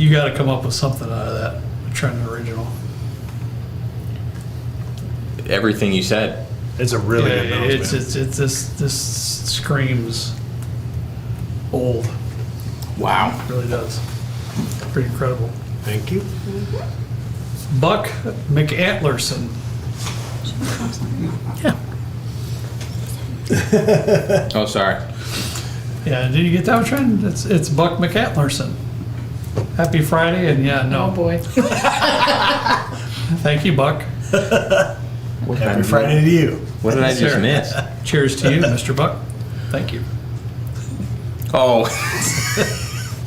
You got to come up with something out of that Trent original. Everything you said. It's a really Yeah, good nose, it's man. this screams old. Wow. It really does. Pretty incredible. Thank you. Buck McAntlerson. Yeah. Oh, sorry. Yeah, did you get that one, Trent? It's Buck McAntlerson. Happy Friday, and yeah, Oh, no. boy. Thank you, Buck. Happy Friday to you. What did I just Sure. miss? Cheers to you, Mr. Buck. Thank you. Oh.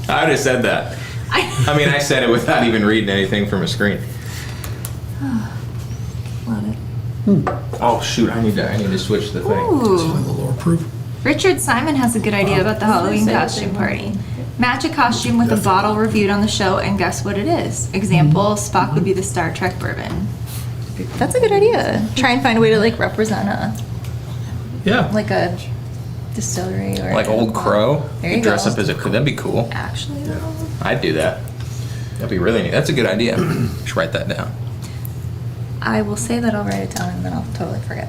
I would have said that. I mean, I said it without even reading anything from a screen. Love it. Oh shoot! I need to switch the thing. A Ooh. little more proof. Richard Simon has a good idea about the Halloween costume party. Match a costume with a bottle reviewed on the show and guess what it is. Example, Spock would be the Star Trek bourbon. That's a good idea. Try and find a way to like represent Yeah. like a distillery or Like Old Crow. There you Dress go. up as a. That'd be cool. Actually, though. I'd do that. That'd be really neat. That's a good idea. Just write that down. I will say that I'll write it down and then I'll totally forget.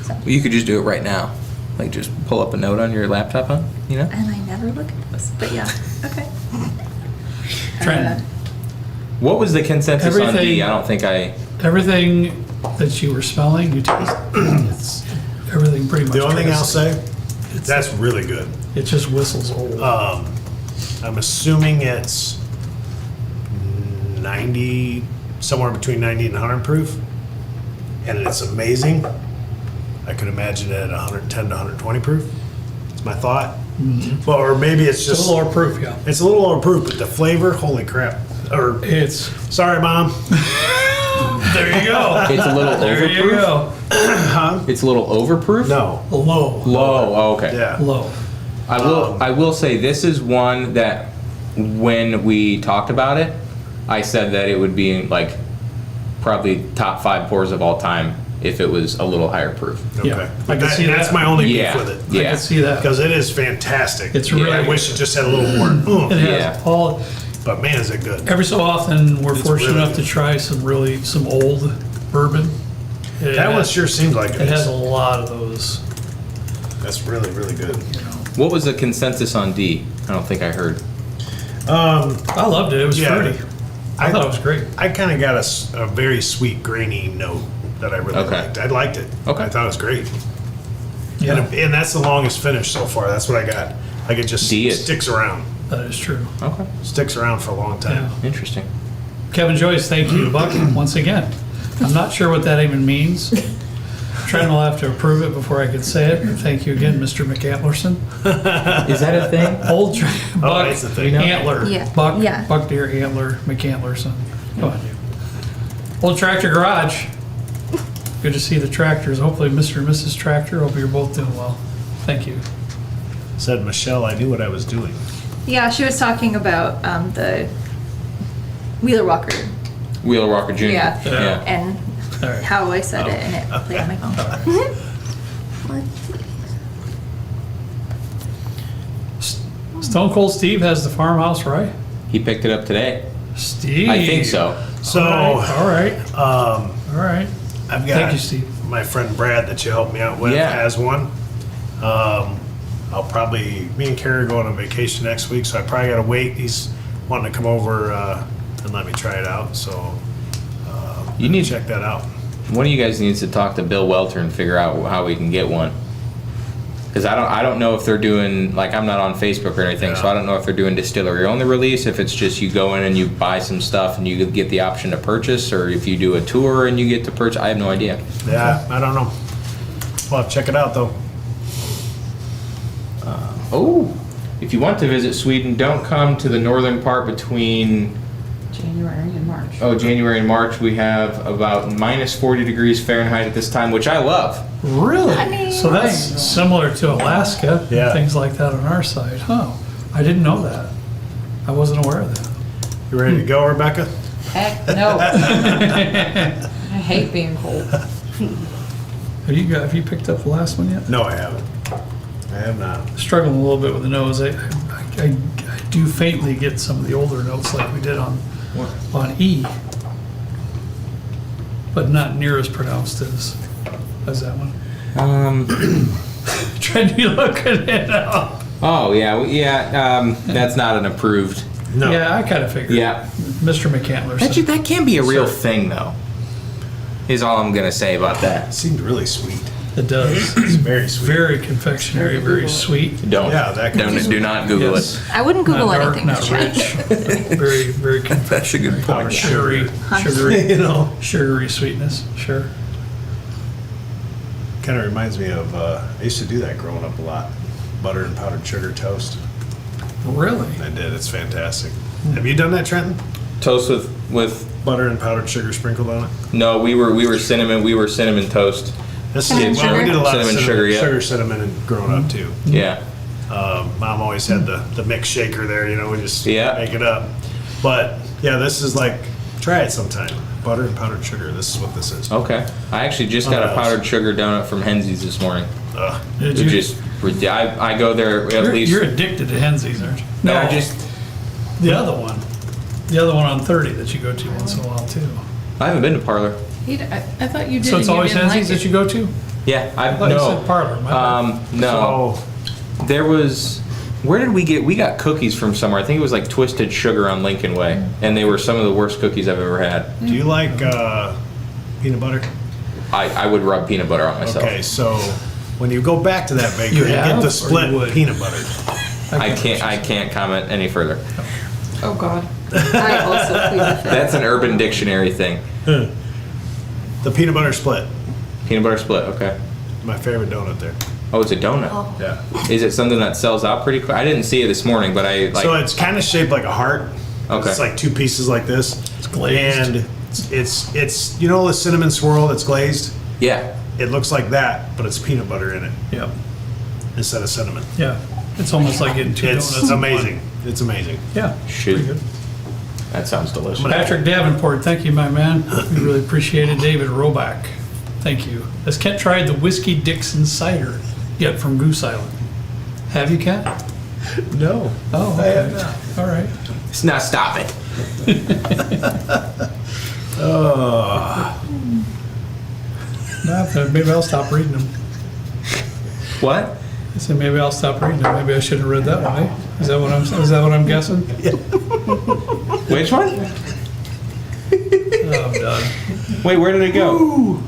So. Well, you could just do it right now. Like just pull up a note on your laptop, huh? You know. And I never look at this, but yeah, okay. Trent. What was the consensus on D? Everything- I don't think I. Everything that you were smelling, you taste. It's everything pretty much. The only thing I'll tastes- say, that's really good. It just whistles old. I'm assuming it's 90, somewhere between 90 and 100 proof. And it's amazing. I could imagine it at 110 to 120 proof. It's my thought. Well, or maybe it's It's a just, little more proof, yeah. it's a little lower proof, but the flavor, holy crap. Or, It's sorry, Mom. there you go. It's a little There you overproof. go. It's a little overproof. No. Low. Low. Oh, okay. Yeah. Low. I will say this is one that when we talked about it, I said that it would be like probably top 5 pours of all time if it was a little higher proof. Okay. Yeah, I But can see that's that. my only Yeah. beef with it. I Yeah. can see that. Because it is fantastic. It's really I wish it just had a little more. It has Yeah. all. But man, is it good. Every so often, we're It's fortunate really enough to good. try some old bourbon. That one sure seems like It has a is. lot of those. That's really, really good. What was the consensus on D? I don't think I heard. I loved it. It was Yeah. fruity. I thought it was great. I kind of got a very sweet, grainy note that I really Okay. liked. I liked it. Okay. I thought it was great. Yeah, And that's the longest finish so far. That's what I got. Like it just D is- sticks around. that is true. Okay. Sticks around for a long time. Yeah. Interesting. Kevin Joyce, thank you, Buck, once again. I'm not sure what that even means. Trent will have to approve it before I can say it. Thank you again, Mr. McAntlerson. Is that a thing? Old Buck that's the thing. Antler. Yeah. Buck, Yeah. Buck Deer Antler McAntlerson. Come on, you. Old Tractor Garage. Good to see the tractors. Hopefully, Mr. and Mrs. Tractor, hope you're both doing well. Thank you. Said Michelle, I knew what I was doing. Yeah, she was talking about the Wheeler Walker. Wheeler Walker Jr. Yeah. Yeah. And All right. how I said it, and it played on my phone. Stone Cold Steve has the farmhouse, right? He picked it up today. Steve. I think so. So, All right. All right. I've got Thank you, Steve. my friend Brad that you helped me out with Yeah. has one. Me and Carrie are going on vacation next week, so I probably got to wait. He's wanting to come over and let me try it out, so You need check that out. One of you guys needs to talk to Bill Welter and figure out how we can get one. Because I don't know if they're doing, like, I'm not on Facebook or anything, so Yeah. I don't know if they're doing distillery only release, if it's just you go in and you buy some stuff and you get the option to purchase, or if you do a tour and you get to purchase. I have no idea. Yeah, I don't know. Well, check it out though. Oh, if you want to visit Sweden, don't come to the northern part between January and March. January and March. We have about minus 40 degrees Fahrenheit at this time, which I love. Really? I mean- So that's similar to Alaska, Yeah. things like that on our side. Huh. I didn't know that. I wasn't aware of that. You ready to go, Rebecca? Heck, no. I hate being cold. Have you picked up the last one yet? No, I haven't. I have not. Struggling a little bit with the nose. I do faintly get some of the older notes like we did on E, but not near as pronounced as that one. Trent, you looking it up? Oh yeah. That's not an approved. No. Yeah, I kind of figured. Yeah. Mr. McCandler said. That can't be a real thing though. Is all I'm gonna say about that. It seemed really sweet. It does. It's very sweet. Very confectionery, very sweet. Don't. Yeah, that could be- Do not Google Yes. it. I wouldn't Google Not dark, anything. not Mr. Trent. rich. Very, very confectionary. point. Sugary, You know, sugary sweetness. Sure. kind of reminds me of, I used to do that growing up a lot. Butter and powdered sugar toast. Really? I did, it's fantastic. Have you done that, Trenton? Toast with Butter and powdered sugar sprinkled on it? no. We were cinnamon toast. This Cinnamon is, well, we sugar? did a lot Cinnamon of sugar, yeah. sugar, cinnamon, and growing up too. Yeah. Mom always had the mix shaker there, you know, we just Yeah. make it up. But yeah, this is like, try it sometime. Butter and powdered sugar, this is what this is. Okay. I actually just got a powdered sugar donut from Henzy's this morning. Ugh. Did It you? just I go there at least. You're addicted to Henzy's, aren't you? No, I just the other one. The other one on 30 that you go to once in a while too. I haven't been to Parlor. I thought you did. So it's and you always didn't Henzy's like that it. you go to? Yeah, I thought you said Parlor. My bad. No. So, There was. Where did we get? We got cookies from somewhere. I think it was like Twisted Sugar on Lincoln Way, and they were some of the worst cookies I've ever had. do you like peanut butter? I would rub peanut butter on myself. Okay, so when you go back to that bakery, You you have, get or the you split would? peanut butter. I can't comment any further. Oh, God. I also plead the fifth. That's an Urban Dictionary thing. The peanut butter split, Peanut butter split. Okay. my favorite donut there. Oh, it's a donut. Oh. Yeah. Is it something that sells out pretty quick? I didn't see it this morning, but I like. So it's kind of shaped like a heart. Okay. It's like two pieces like this. It's glazed. And it's you know the cinnamon swirl that's glazed? Yeah. It looks like that, but it's peanut butter in it Yep. instead of cinnamon. Yeah. It's almost like getting two donuts. It's in one. amazing. It's amazing. Yeah. Shoot. Pretty good. That sounds delicious. Patrick Davenport, thank you, my man. We really appreciate it. David Roback, thank you. Has Kent tried the Whiskey Dixon cider yet from Goose Island? Have you, Kent? No. Oh, I have okay. not. All right. Now stop it. Maybe I'll stop reading them. What? I said maybe I'll stop reading them. Maybe I should have read that one. Eh? Is that what I'm guessing? Which one? Oh, I'm done. Wait, where did it go?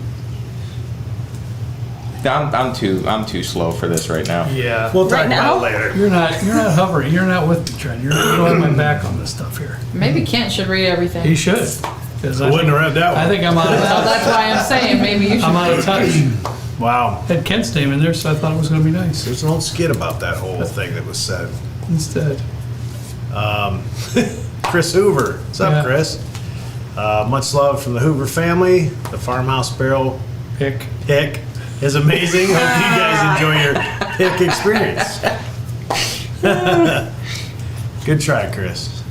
I'm too slow for this right now. Yeah. We'll talk Right about now? it later. You're not hovering. You're not with me, Trent. You don't have my back on this stuff here. Maybe Kent should read everything. He should. 'Cause I wouldn't have read that one. I think I'm out of Well, touch. that's why I'm saying maybe you should. I'm out of touch. Wow. Had Kent's name in there, so I thought it was going to be nice. There's an old skit about that whole thing that was said. Instead. Chris Hoover. What's up, Yeah. Chris? Much love from the Hoover family. The farmhouse barrel Pick. pick is amazing. Hope you guys enjoy your pick experience. Good try, Chris.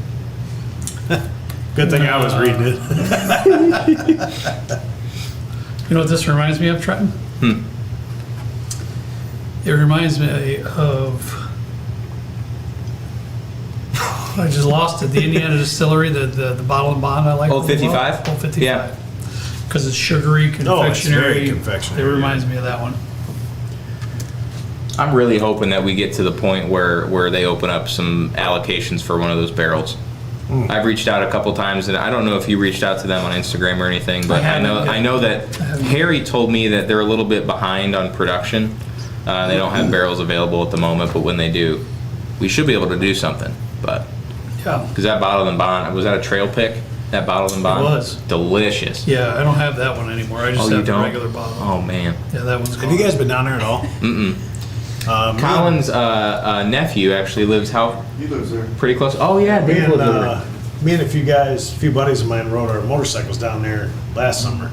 Good thing I was reading it. You know what this reminds me of, Trenton? It reminds me of. I just lost it. The Indiana Distillery, the bottle and bond I like. Old 55? Old 55. Yeah. Because it's sugary, confectionery. very confectionery, It reminds me of that one. I'm really hoping that we get to the point where they open up some allocations for one of those barrels. I've reached out a couple times, and I don't know if you reached out to them on Instagram or anything, but I know that Harry told me that they're a little bit behind on production. They don't have barrels available at the moment, but when they do, we should be able to do something. But Yeah. because that bottle and bond, was that a trail pick? That bottle and bond was. delicious. Yeah, I don't have that one anymore. I just Oh, you have the don't? regular bottle. Oh man. Yeah, that one's gone. Have you guys been down there at all? Colin's nephew actually lives how? He lives there. Pretty close. Oh yeah, Me Dave and, lives over there. me and a few buddies of mine rode our motorcycles down there last summer.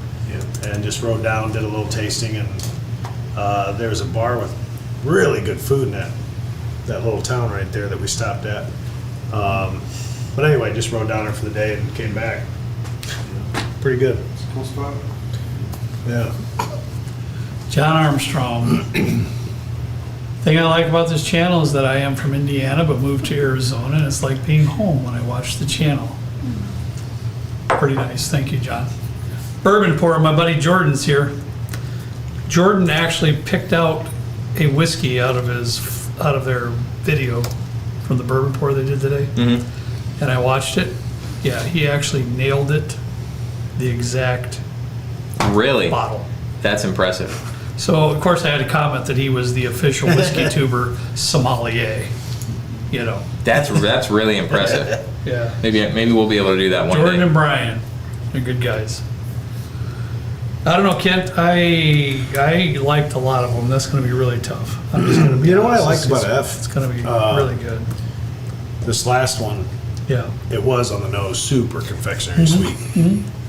And just rode down, did a little tasting, and there was a bar with really good food in that little town right there that we stopped at. But anyway, just rode down there for the day and came back. Pretty good. It's a cool spot. Yeah. John Armstrong. Thing I like about this channel is that I am from Indiana but moved to Arizona, and it's like being home when I watch the channel. Pretty nice. Thank you, John. Bourbon Pour, my buddy Jordan's here. Jordan actually picked out a whiskey out of their video from the Bourbon Pour they did today. And I watched it. Yeah, he actually nailed it. The exact Really? bottle. That's impressive. So, of course, I had to comment that he was the official whiskey tuber sommelier. You know. That's really impressive. Yeah. Maybe we'll be able to do that one Jordan day. and Brian, they're good guys. I don't know, Kent. I liked a lot of them. That's going to be really tough. I'm just going to be. You know what I honest. liked about It's F? going to be really good. This last one, Yeah. it was on the nose, super confectionery sweet.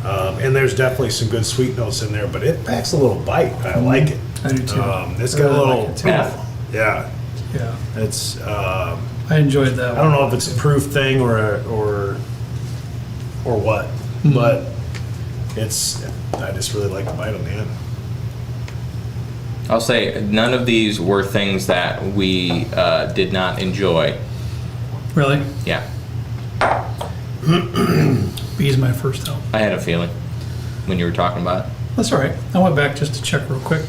And there's definitely some good sweet notes in there, but it packs a little bite. I like it. I do too. It's I got a really little. like it too. F. Yeah, Yeah. it's. I enjoyed that. I don't know if it's a proof thing or what, but it's. I just really like the bite on the end. I'll say none of these were things that we did not enjoy. Really? Yeah, B's my first help. I had a feeling when you were talking about it. That's all right. I went back just to check real quick.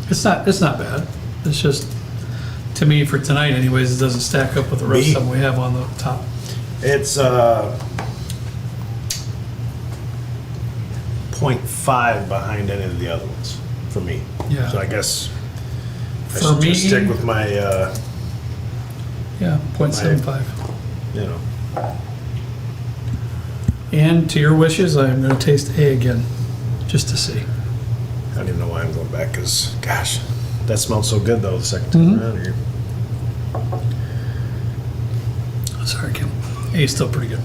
It's not bad. It's just, to me, for tonight anyways, it doesn't stack up with the rest B. of them we have on the top. It's 0.5 behind any of the other ones for me. Yeah. So I guess I For should me- just stick with my, Yeah, 0.75. you know. And to your wishes, I'm going to taste A again, just to see. I don't even know why I'm going back because, gosh, that smelled so good though the second time around here. Sorry, Kim. A is still pretty good.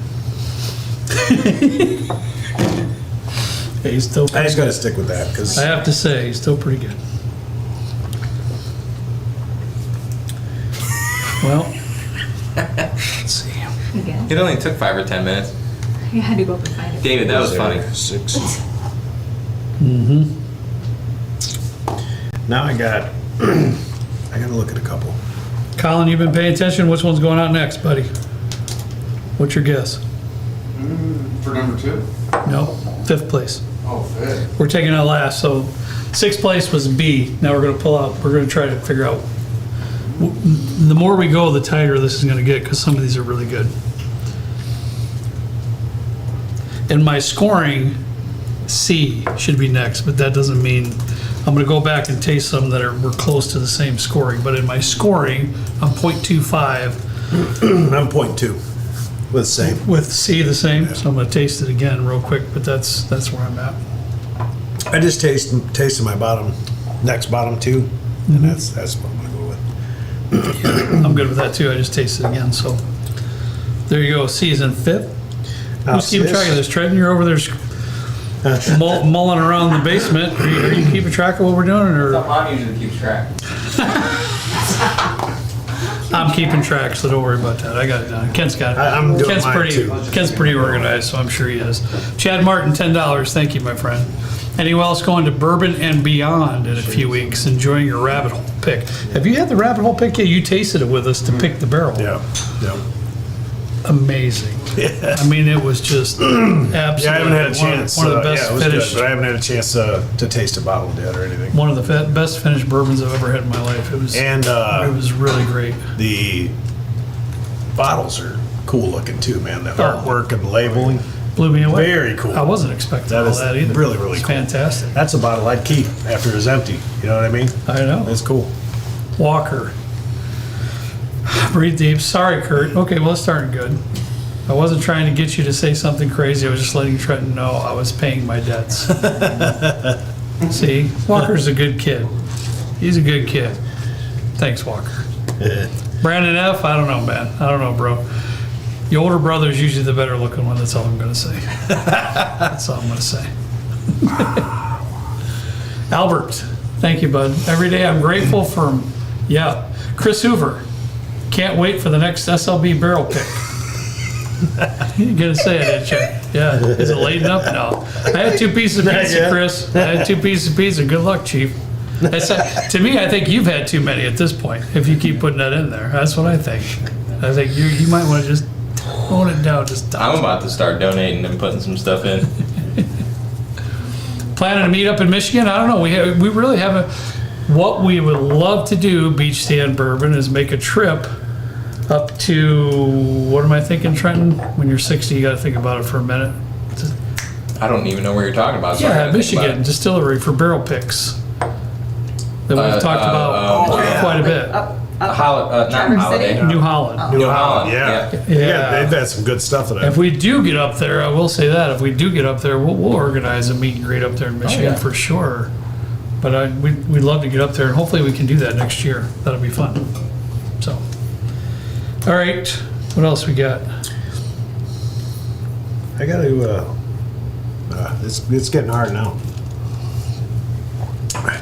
A is still I pretty just got to good. stick with that because I have to say, he's still pretty good. Well, let's see. Again. It only took 5 or 10 minutes. You had to go up and find it. David, that was funny. 6. Mm-hmm. Now I got to look at a couple. Colin, you've been paying attention. Which one's going out next, buddy? What's your guess? For number 2? No, 5th place. Oh, fifth. We're taking out last, so 6th place was B. Now we're going to pull out, we're going to try to figure out. The more we go, the tighter this is going to get because some of these are really good. And my scoring, C should be next, but that doesn't mean, I'm going to go back and taste some that we're close to the same scoring. But in my scoring, I'm 0.25 I'm 0.2 with same. with C the same. So I'm going to taste it again real quick, but that's where I'm at. I just tasted my next bottom 2, and that's what I'm gonna go with. I'm good with that too. I just tasted it again. So there you go. C is in 5th. Who's keeping track of this? Trenton, you're over there mulling around the basement. Are you keeping track of what we're doing, or Mom usually keeps track. I'm keeping track? So don't worry about that. I got it done. Kent's got it. I'm doing Kent's mine, pretty. too. Kent's pretty organized, so I'm sure he is. Chad Martin, $10. Thank you, my friend. Anyone else going to Bourbon and Beyond in a few weeks? Enjoying your rabbit hole pick. Have you had the rabbit hole pick yet? You tasted it with us to pick the barrel. Yeah. Amazing. Yeah. I mean, it was just absolutely Yeah, I haven't had a chance. one of the yeah, best it was good, finished. but I haven't had a chance to taste a bottle yet or anything. One of the best finished bourbons I've ever had in my life. It was And it was really great. the bottles are cool looking too, man. The Oh. artwork and the labeling. Blew me away. Very cool. I wasn't expecting That all is that either. really, really It's cool. fantastic. That's a bottle I'd keep after it's empty. You know what I mean? I know. It's cool. Walker. Breathe deep. Sorry, Kurt. Okay, well, it's starting good. I wasn't trying to get you to say something crazy. I was just letting Trenton know I was paying my debts. See, Walker's a good kid. He's a good kid. Thanks, Walker. Brandon F., I don't know, man. I don't know, bro. The older brother's usually the better looking one. That's all I'm going to say. That's all I'm going to say. Albert, thank you, bud. Every day I'm grateful for, yeah. Chris Hoover, can't wait for the next SLB barrel pick. You're going to say it, didn't you? Yeah. Is it late enough? No. I had 2 pieces of Not pizza, yet. Chris. I had 2 pieces of pizza. Good luck, Chief. To me, I think you've had too many at this point, if you keep putting that in there. That's what I think. I think you might want to just tone it down. I'm about to start donating and putting some stuff in. Planning to meet up in Michigan? I don't know. We really haven't. What we would love to do, Beach Stand Bourbon, is make a trip up to, what am I thinking, Trenton? When you're 60, you got to think about it for a minute. I don't even know where you're talking about. So I Yeah, gotta think about Michigan it. Distillery for barrel picks. That we've talked about quite a bit. Not Traverse Holiday. City? New Holland. New Holland. Yeah. Yeah. They've had some good stuff in If it. we do get up there, I will say that, if we do get up there, we'll organize a meet and greet up there in Michigan yeah. for sure. But we'd love to get up there, and hopefully we can do that next year. That'll be fun. So, all right, what else we got? I got to. It's getting hard now.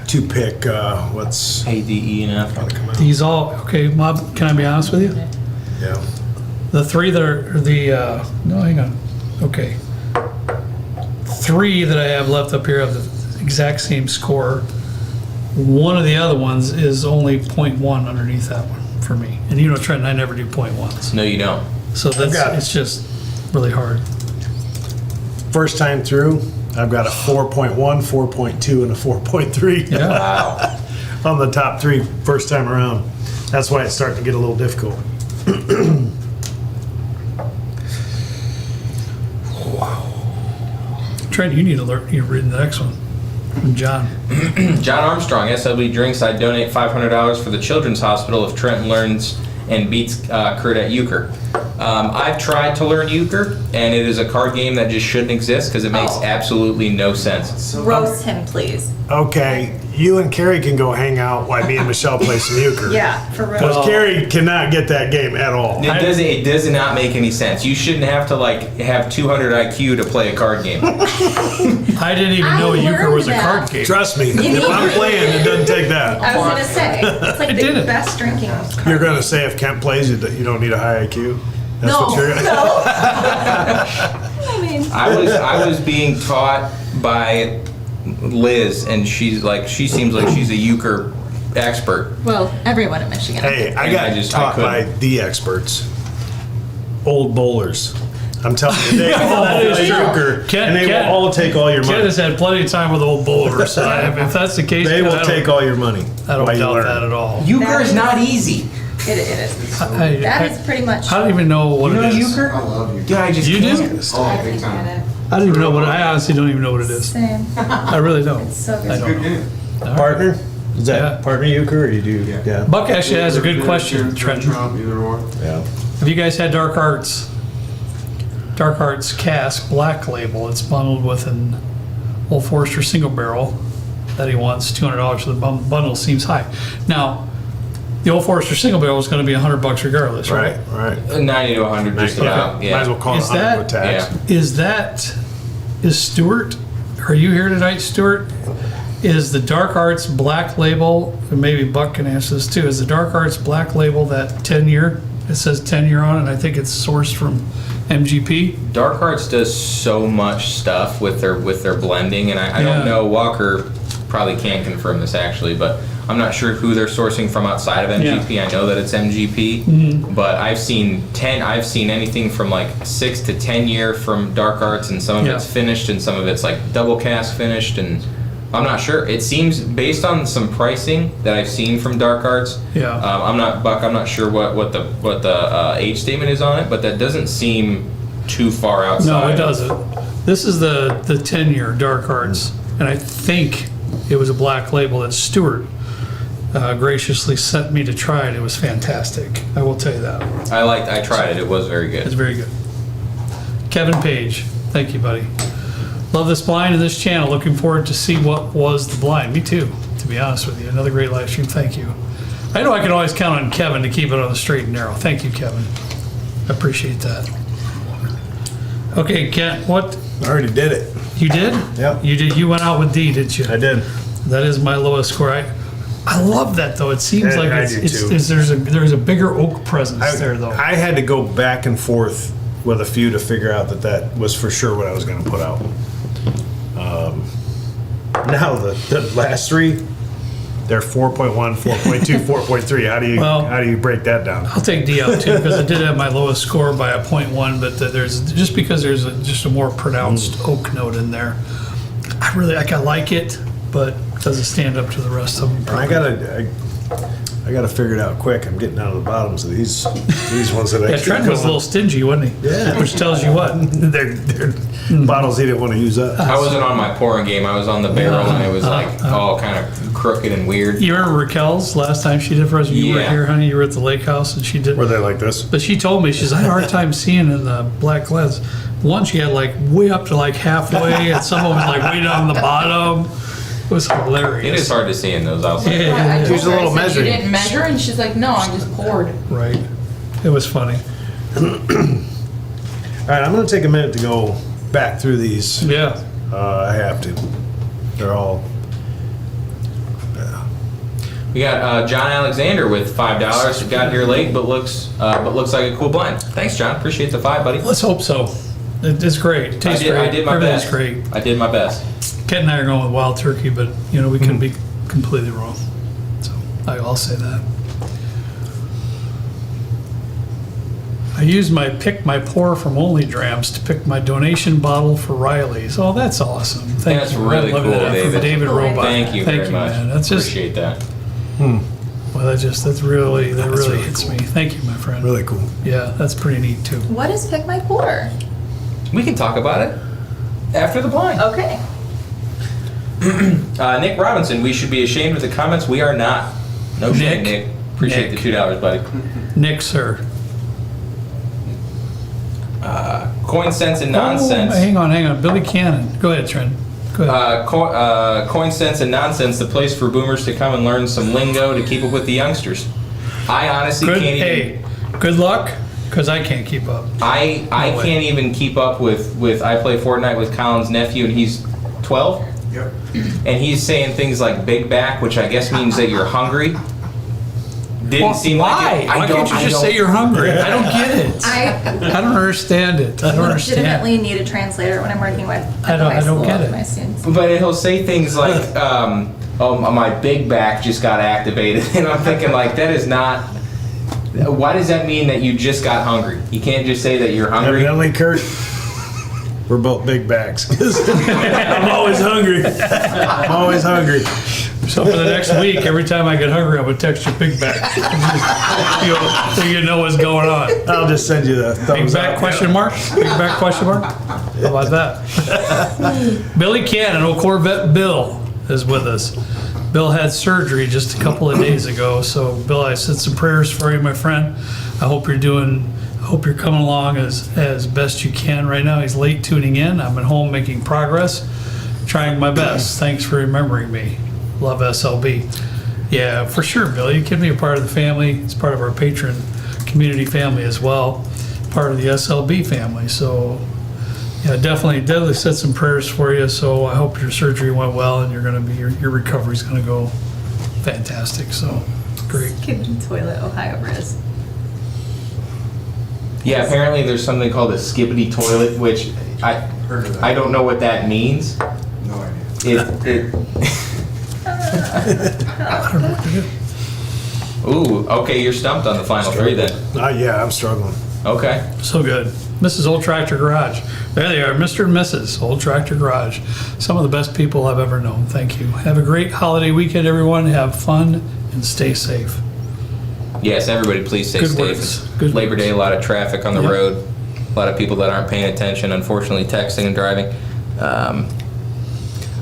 To pick what's A, D, E, and F. come out. These all, okay, Mob, can I be honest with you? Yeah. The three that are no, hang on. Okay. 3 that I have left up here have the exact same score. One of the other ones is only 0.1 underneath that one for me. And you know, Trent and I never do 0.1s. No, you don't. So it's just really hard. First time through, I've got a 4.1, 4.2, and a 4.3 Yeah. Wow. on the top 3 first time around. That's why it's starting to get a little difficult. Trent, you need to learn. You read the next one from John. John Armstrong, SLB Drinks. I donate $500 for the Children's Hospital if Trenton learns and beats Kurt at euchre. I've tried to learn euchre, and it is a card game that just shouldn't exist because it makes absolutely no sense. Roast him, please. Okay, you and Carrie can go hang out while me and Michelle play some euchre. Yeah, for real. Because Carrie cannot get that game at all. It does not make any sense. You shouldn't have to have 200 IQ to play a card game. I didn't even know euchre learned was a that. card game. Trust me, if I'm playing, it doesn't take that. I was gonna say, it's like I did the it. best drinking. You're going to say if Kent plays, you don't need a high IQ? That's No, what you're gonna no. I mean, I was being taught by Liz, and she seems like she's a euchre expert. well, everyone in Michigan. Hey, I got I taught by couldn't. the experts. Old bowlers. I'm telling you, they that is play true. euchre, Ken- and they Ken- will all take all your Ken money. has had plenty of time with old bowlers, so if that's the case, They Ken, will take all your money. I don't while you doubt learn. that at all. Euchre is not easy. It is. I That is pretty much. I don't even know what You know it is. euchre? I love you. Yeah, I just You can't. do? Oh, big time. I don't even know what. I honestly don't even know what it is. Same. I really don't. It's so good. I It's a don't good know. game. Partner? Is that Yeah. partner euchre or you do? Yeah. Buck actually has a good Either question, Trump, Trenton. either or. Yeah. Have you guys had Dark Arts? Dark Arts cask black label. It's bundled with an Old Forester single barrel that he wants $200 for the bundle. Seems high. Now, the Old Forester single barrel is going to be $100 regardless, right? Right. 90 to 100, just about. Might as Yeah. well call it Is 100 that- with tax. Yeah. Is Stuart? Are you here tonight, Stuart? Is the Dark Arts black label? And maybe Buck can answer this too. Is the Dark Arts black label that 10-year? It says 10-year on it. And I think it's sourced from MGP. Dark Arts does so much stuff with their blending, and I Yeah. don't know. Walker probably can't confirm this actually, but I'm not sure who they're sourcing from outside of MGP. I know that it's MGP, but I've seen anything from like 6 to 10 year from Dark Arts, and some of Yeah. it's finished, and some of it's like double cask finished, and I'm not sure. It seems based on some pricing that I've seen from Dark Arts. Yeah. I'm not sure what the age statement is on it, but that doesn't seem too far outside. No, it doesn't. This is the 10-year Dark Arts, and I think it was a black label that Stuart graciously sent me to try it. It was fantastic. I will tell you that. I tried it. It was very It's good. very good. Kevin Page, thank you, buddy. Love this blind and this channel. Looking forward to see what was the blind. Me too, to be honest with you. Another great live stream. Thank you. I know I can always count on Kevin to keep it on the straight and narrow. Thank you, Kevin. I appreciate that. Okay, Kent, what I already did it. you did? Yep. You did. You went out with D, didn't you? I did. That is my lowest score. I love that though. It seems Yeah, like I it's, do it's too. there's a bigger oak presence there though. I had to go back and forth with a few to figure out that was for sure what I was going to put out. Now the last 3, they're 4.1, 4.2, 4.3. Well- How do you break that down? I'll take D out too, because I did have my lowest score by a 0.1, but there's, just because there's just a more pronounced oak note in there. I like it, but it doesn't stand up to the rest of them. I gotta figure it out quick. I'm getting out of the bottoms of these ones that I Yeah, Trent was a little stingy, wasn't he? Yeah. Which tells you what. they're bottles he didn't want to use up. I wasn't on my pouring game. I was on the barrel, and it was like all kind of crooked and weird. You remember Raquel's last time she did for us? You were Yeah. here, honey. You were at the lake house, and she did. Were they like this? But she told me, I had a hard time seeing in the black glass. One, she had like way up to like halfway, and some of them was like way down the bottom. It was hilarious. It is hard to see in those outside. Yeah. I told Use a her, little I said, measuring. You didn't measure? And she's like, no, I just poured. Right. It was funny. All right, I'm gonna take a minute to go back through these. Yeah. I have to. They're all. We got John Alexander with $5. Got here late, but looks like a cool blind. Thanks, John. Appreciate the $5, buddy. Let's hope so. It's great. It tastes great. I did my Everything's best. great. I did my best. Kent and I are going with wild turkey, but we could be completely wrong. So I'll say that. I used my pick my pour from Only Drams to pick my donation bottle for Riley's. Oh, that's awesome. Thank That's you. really I love cool, that. David. From David Robot. Thank you very much. man. That's just Appreciate that. well, that really really hits cool. me. Thank you, my friend. Really cool. Yeah, that's pretty neat too. What is Pick My Pour? We can talk about it after the blind. Okay. Nick Robinson, we should be ashamed of the comments. We are not. No shame, Nick. Nick. Appreciate Nick. the $2, buddy. Nick, sir. Coin sense and Oh, nonsense. hang on. Billy Cannon. Go ahead, Trent. Go ahead. Coin sense and nonsense, the place for boomers to come and learn some lingo to keep up with the youngsters. I honestly Good. can't even. Hey, good luck, because I can't keep up. I No way. can't even keep up with. I play Fortnite with Colin's nephew, and he's 12, Yep. and he's saying things like "big back," which I guess means that you're hungry. Didn't seem like it. Why can't you just say you're hungry? I don't get it. I I don't understand it. I don't understand. legitimately need a translator when I'm working with I don't get it. my students. But he'll say things like, "Oh, my big back just got activated," and I'm thinking like, that is not. Why does that mean that you just got hungry? You can't just say that you're hungry. Evidently, Kurt, we're both big bags. I'm always hungry. I'm always hungry. So for the next week, every time I get hungry, I'm gonna text you big back. So you know what's going on. I'll just send you the thumbs Big back up. question mark? Big back question mark? How about that? Billy Cannon, old Corvette Bill, is with us. Bill had surgery just a couple of days ago, so Bill, I said some prayers for you, my friend. I hope you're coming along as best you can right now. He's late tuning in. I'm at home making progress, trying my best. Thanks for remembering me. Love SLB. Yeah, for sure, Bill. You can be a part of the family. It's part of our patron community family as well, part of the SLB family. So, yeah, definitely said some prayers for you. So I hope your surgery went well and your recovery's gonna go fantastic. So, great. Kid toilet, Ohio Riz. Yeah, apparently there's something called a skibbity toilet, which Heard of that. I don't know what that means. No idea. Ooh, okay, you're stumped on the final three then. Yeah, I'm struggling. Okay. So good. Mrs. Old Tractor Garage. There they are, Mr. and Mrs. Old Tractor Garage. Some of the best people I've ever known. Thank you. Have a great holiday weekend, everyone. Have fun and stay safe. Yes, everybody please stay Good safe. words. It's Good Labor words. Day, a lot of traffic on the Yep. road. A lot of people that aren't paying attention, unfortunately, texting and driving.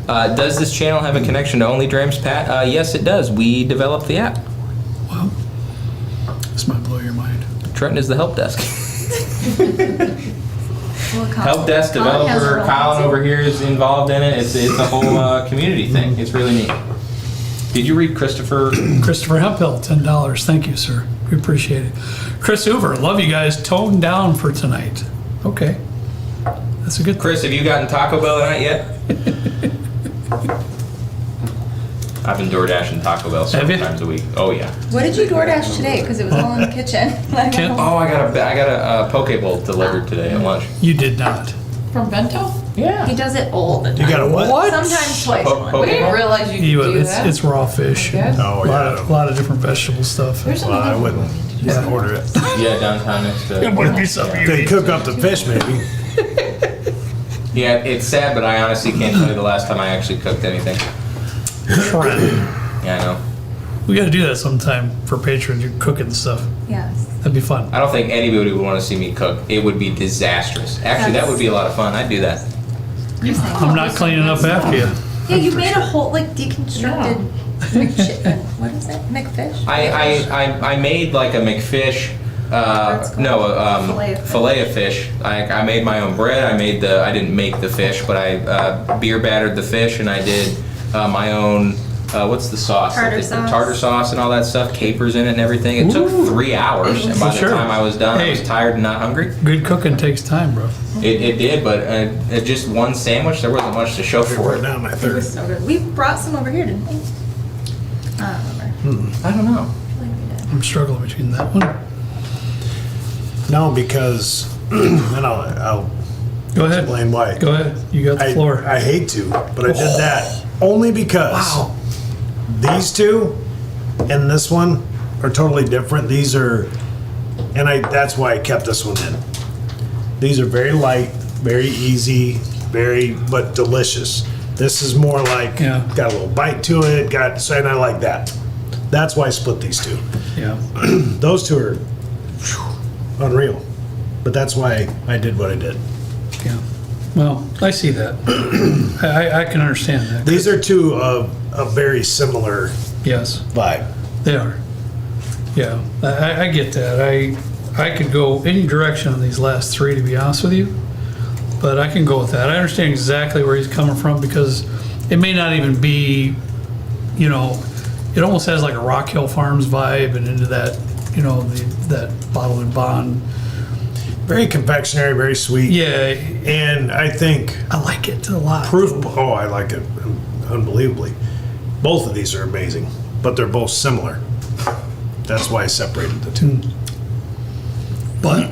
Does this channel have a connection to Only Dreams, Pat? Yes, it does. We developed the app. Wow. This might blow your mind. Trenton is the help desk. Well, Help desk developer Colin over here is involved in it. It's a whole community thing. It's really neat. Did you read Christopher? Christopher Hemphill, $10. Thank you, sir. We appreciate it. Chris Hoover, love you guys. Tone down for tonight. Okay. That's a good thing. Chris, have you gotten Taco Bell tonight yet? I've been door dashing Taco Bell several Have you? times a week. Oh yeah. What did you DoorDash today? Because it was all in the kitchen. Kent? Oh, I got a poke bowl delivered today at lunch. You did not. From Bento? Yeah. He does it all the time. You got a what? Sometimes twice a month. We didn't realize you could do that. It's raw fish. Okay. Oh, A yeah. lot of different vegetable stuff. There's Well, I another wouldn't order it. Yeah, downtown next to. It wouldn't be something you They eat. cook up the fish, maybe. Yeah, it's sad, but I honestly can't tell you the last time I actually cooked anything. Yeah, I know. We got to do that sometime for patrons. You're cooking stuff. Yes. That'd be fun. I don't think anybody would want to see me cook. It would be disastrous. Actually, that would be a lot of fun. I'd do that. I'm not cleaning up after you. Yeah, you made a whole like deconstructed what is it? McFish? I made like a McFish. Fillet of fish. I made my own bread. I didn't make the fish, but I beer battered the fish, and I did my own. What's the sauce? Tartar sauce. Tartar sauce and all that stuff. Capers in it and everything. It took 3 hours, and by the Sure. time I was done, I was Hey. tired and not hungry. Good cooking takes time, bro. It did, but just one sandwich. There wasn't much to show for Put it. down my It third. was so good. We brought some over here, didn't we? I don't remember. I don't know. I feel like we did. I'm struggling between that one. No, because, and I'll Go ahead. explain why. Go ahead. You got the floor. I hate to, but I did that only because Wow. these two and this one are totally different. These are, and that's why I kept this one in. These are very light, very easy, but delicious. This is more like, Yeah. got a little bite to it, and I like that. That's why I split these two. Yeah. Those two are unreal. But that's why I did what I did. Yeah. Well, I see that. I can understand that. These are two of a very similar Yes, vibe. they are. Yeah, I get that. I could go any direction on these last three, to be honest with you. But I can go with that. I understand exactly where he's coming from because it may not even be, it almost has like a Rock Hill Farms vibe and into that, that bottle and bond. Very confectionery, very sweet. Yeah, And I think I like it a lot. I like it unbelievably. Both of these are amazing, but they're both similar. That's why I separated the two. But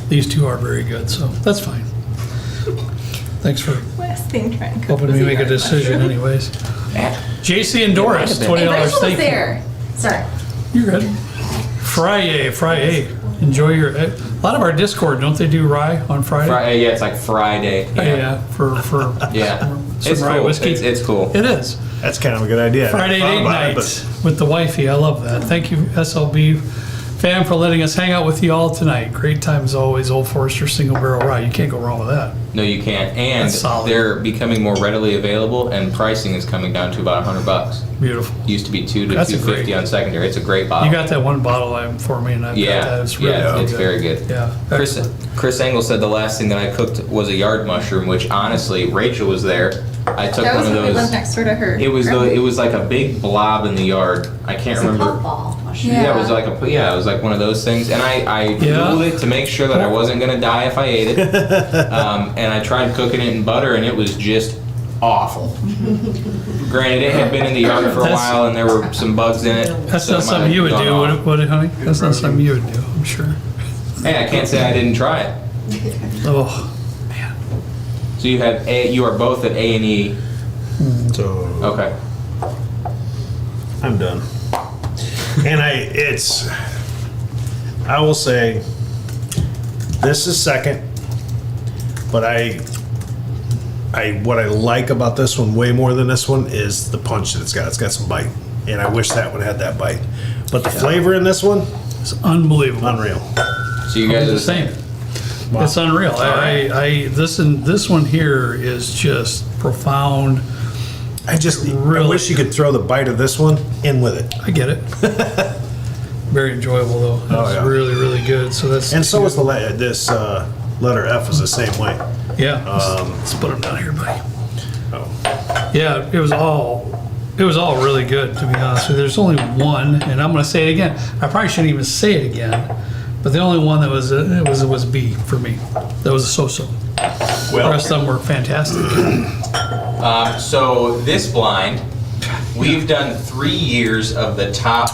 these two are very good, so that's fine. Thanks for Last thing trying to cook helping was me a make a yard decision mushroom. anyways. JC and Doris, Hey, $20. Hey, Rachel was Thank you. there. Sorry. You're good. Friday. Enjoy your. A lot of our Discord, don't they do rye on Friday? Yeah, it's like Friday. Yeah, for Yeah. some It's rye cool. whiskey. It's cool. It is. That's kind of a good idea. Friday I thought date about it, night but with the wifey. I love that. Thank you, SLB fam, for letting us hang out with you all tonight. Great time as always. Old Forester single barrel rye. You can't go wrong with that. No, you can't. And That's solid. they're becoming more readily available, and pricing is coming down to about $100. Beautiful. Used to be $2 to That's a $250 great- on secondary. It's a great bottle. You got that one bottle for me, and I've got Yeah, that. It's really, yeah, really it's good. very good. Yeah. Excellent. Chris Engel said the last thing that I cooked was a yard mushroom, which honestly, Rachel was there. I took That one was of when we lived those. next door to her. It was like a big blob in the yard. I can't remember. Yeah, it was like it was like one of those things, and I Googled it to make sure that I wasn't gonna die if I ate it. And I tried cooking it in butter, and it was just awful. Granted, it had been in the yard for a That's- while, and there were some bugs in it. That's so not it might something have you would gone do, off. would it, honey? That's not something you would do, I'm sure. Hey, I can't say I didn't try it. Oh, man. So you are both at A&E. so Okay. I'm done. And I will say, this is second, but what I like about this one way more than this one is the punch that it's got. It's got some bite, and I wish that one had that bite. But the flavor in this one, It's unbelievable. unreal. So you guys are the same. Wow. It's unreal. This one here is just profound. I Really? wish you could throw the bite of this one in with it. I get it. Very enjoyable though. It's Oh, yeah. really, really good. So that's And so was this letter F was the same way. yeah. Let's put them down here, buddy. Oh. Yeah, it was all really good, to be honest with you. There's only one, and I'm going to say it again. I probably shouldn't even say it again, but the only one that was B for me. That was a so-so. The rest of them were fantastic. So this blind, we've done 3 years of the top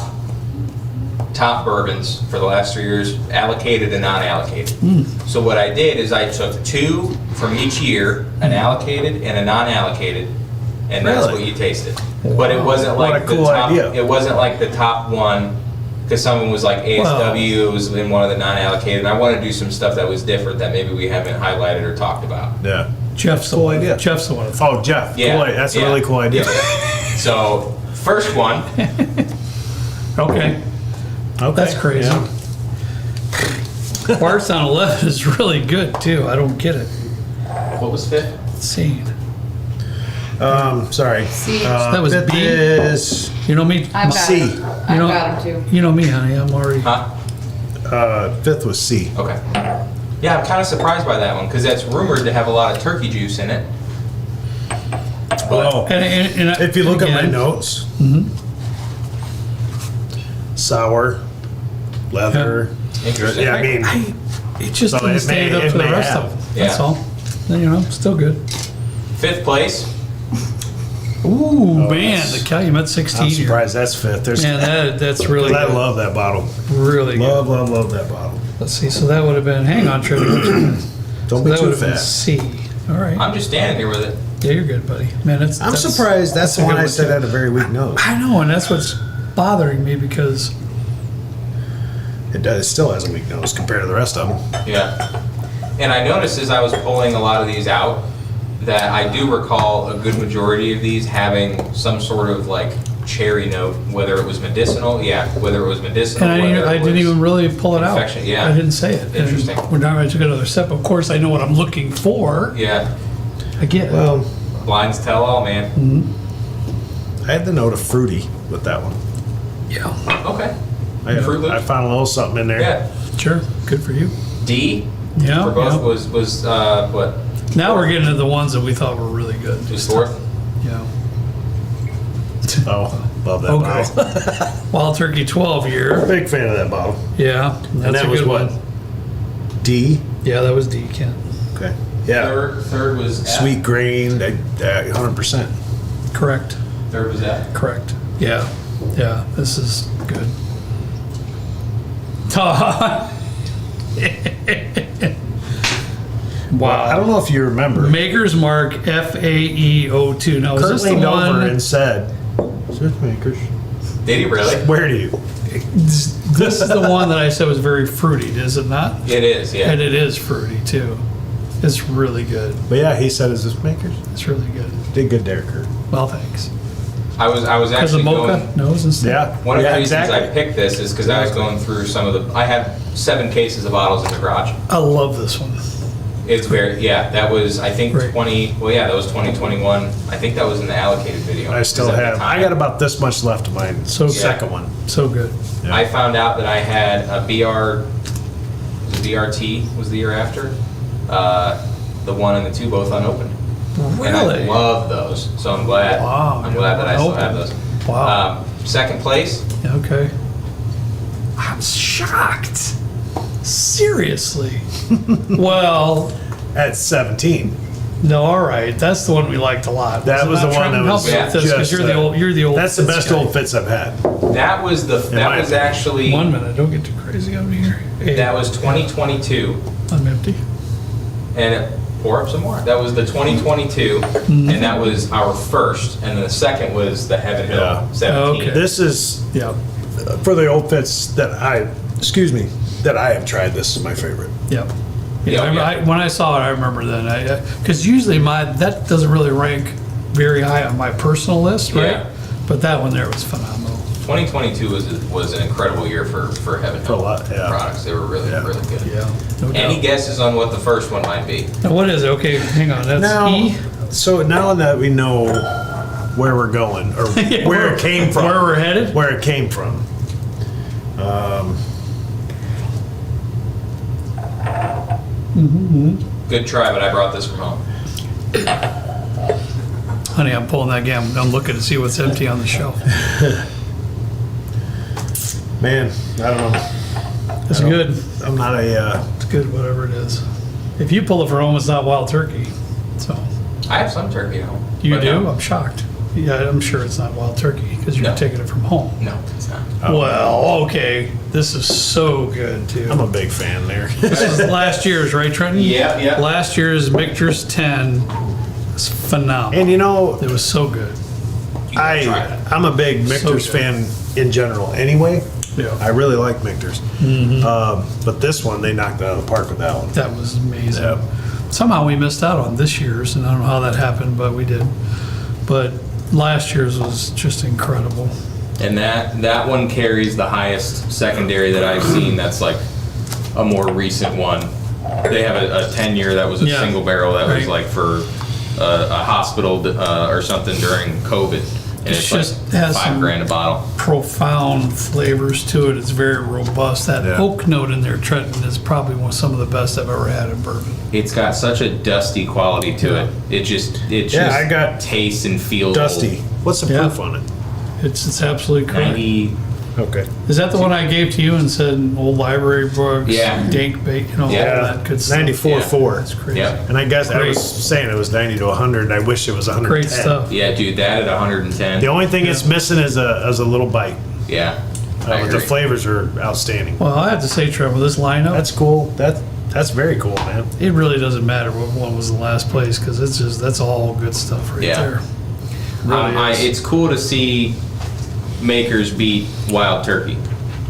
top bourbons for the last 3 years, allocated and non-allocated. So what I did is I took 2 from each year, an allocated and a non-allocated, and that's Really? what you tasted. But it wasn't What like a the cool top. idea. It wasn't like the top one, because some of them was like ASW. It was in one of the non-allocated. And I wanted to do some stuff that was different that maybe we haven't highlighted or talked about. Yeah. Jeff's the Cool one. idea. Jeff's the one. Oh, Jeff. Yeah, Cool, that's yeah. a really cool idea. So first one. Okay. Okay. That's crazy. Yeah. Bardstown 11 is really good too. I don't get it. What was 5th? Scene. Sorry. C. That was Fifth B. is You know me. I've got C. him. I've know- got him too. You know me, honey. I'm already. Huh? 5th was C. Okay. Yeah, I'm kind of surprised by that one because that's rumored to have a lot of turkey juice in it. Oh, And if you look at my again, notes, sour, leather. Interesting. Yeah, I mean, It just So didn't it stand may- up it to the may rest have. of them. Yeah. That's all. Then, you know, still good. 5th place. Ooh, man, that's- the Calumet 16 I'm here. surprised that's 5th. There's, Man, that's really 'cause I good. love that bottle. Really good. Love that bottle. Let's see. So that would have been. Hang on, Trevor. Don't So be that too would have been fast. C. All right. I'm just standing here with it. Yeah, you're good, buddy. Man, I'm surprised that's the a one good I said too. had a very weak nose. I know, and that's what's bothering me because It does, still has a weak nose compared to the rest of them. Yeah. And I noticed as I was pulling a lot of these out that I do recall a good majority of these having some sort of like cherry note, whether it was medicinal, whether it was medicinal. and whether I it didn't was- even really pull it out. infection, yeah. I didn't say it. And Interesting. We're not going to take another step. Of course, I know what I'm looking for. Yeah. I get it. Well, Blinds tell all, man. I had the note of fruity with that one. Yeah, Okay. Fruit Loops? I found a little something in there. Yeah. sure. Good for you. D Yeah. for both yeah. was what? Now we're getting to the ones that we thought were really good. Was 4th? Yeah. Oh, love that Okay. bottle. Wild Turkey 12 year. Big fan of that bottle. Yeah, that's And that a was good what? one. D. Yeah, that was D, Kent. Okay. Yeah. Third was F. Sweet grain, 100%. Correct. Third was F. Correct. Yeah. Yeah, this is good. Wow. I don't know if you remember. Maker's Mark FAEO2. Now, is Kurt this the leaned over one? and said, "Is this Makers? Did he really? Where do you?" This is the one that I said was very fruity, is it not? It is, yeah. And it is fruity too. It's really good. But yeah, he said, "Is this Makers?" It's really good. Did good there, Kurt. Well, thanks. I was Because actually of mocha going. nose and stuff. Yeah. One of yeah, the reasons exactly. I picked this is because I was going through some of the. I have 7 cases of bottles in the garage. I love this one. It's very, that was, I think, Right. that was 2021. I think that was in the allocated video. I still 'Cause at the have. I time, got about this much left of mine. So second one. So good. Yeah. I found out that I had a BRT was the year after. The 1 and the 2 both unopened. And I Really? love those, so I'm glad. Wow, I'm you're glad that I still have unopened. those. Wow. Second place, Okay. I'm shocked. Seriously. Well, At 17. no, all right. That's the one we liked a lot. That was I'm the not one trying that to was help you with this because just, you're the old. That's the Fitz best guy. old fits I've had. that was my opinion. actually 1 minute. Don't get too crazy over here. Hey, that was 2022. I'm empty. And pour up some more. That was the 2022, Mm-hmm. and that was our first. And the second was the Heaven Hill Yeah. 17. Okay. This is Yeah. for the old fits that I have tried. This is my favorite. Yep. Yeah, yeah. When I saw it, I remember then. Because usually that doesn't really rank very high on my personal list, right? Yeah. But that one there was phenomenal. 2022 was an incredible year for Heaven For a Hill lot, yeah. products. They were really Yeah. really good. Yeah. No doubt. Any guesses on what the first one might be? Now, what is it? Okay, hang on. That's Now, E. so now that we know where we're going or where it came from, Where we're headed? where it came from. Good try, but I brought this from home. Honey, I'm pulling that again. I'm looking to see what's empty on the shelf. Man, I don't know. It's I don't- good. I'm not a. It's good, whatever it is. If you pull it from home, it's not wild turkey. So I have some turkey at home. you but do? no. I'm shocked. Yeah, I'm sure it's not wild turkey because you're No. taking it from home. No, it's not. Well, okay, this is so good too. I'm a big fan there. This is last year's, right, Trenton? Yeah, yeah. Last year's Michter's 10 was phenomenal. And you know, It was so good. gotta try it. I'm a big Michter's good. fan in general anyway. Yeah. I really like Michter's. But this one, they knocked it out of the park with that one. That was amazing. Yeah. Somehow we missed out on this year's, and I don't know how that happened, but we did. But last year's was just incredible. And that one carries the highest secondary that I've seen. That's like a more recent one. They have a 10-year that was a Yeah. single barrel that was Right. like for a hospital or something during COVID. And It's it's just like has some- $5,000 a bottle. Profound flavors to it. It's very robust. That Yeah. oak note in there, Trenton, is probably some of the best I've ever had in bourbon. It's got such a dusty quality to it. It just I got tastes and feels Dusty. What's the Yeah. proof on it? It's absolutely correct. 90. Okay. Is that the one I gave to you and said old library books, Yeah. dank bake, all Yeah. that good stuff? 94.4. That's crazy. Yep. And I guess I Great. was saying it was 90 to 100. I wish it was 110. Great stuff. Yeah, dude, that at 110. The only thing it's missing is a little bite. Yeah. I But the agree. flavors are outstanding. Well, I have to say, Trevor, this lineup, That's cool. That's very cool, man. it really doesn't matter what one was in last place because that's all good stuff right Yeah. there. Really is. It's cool to see makers beat wild turkey,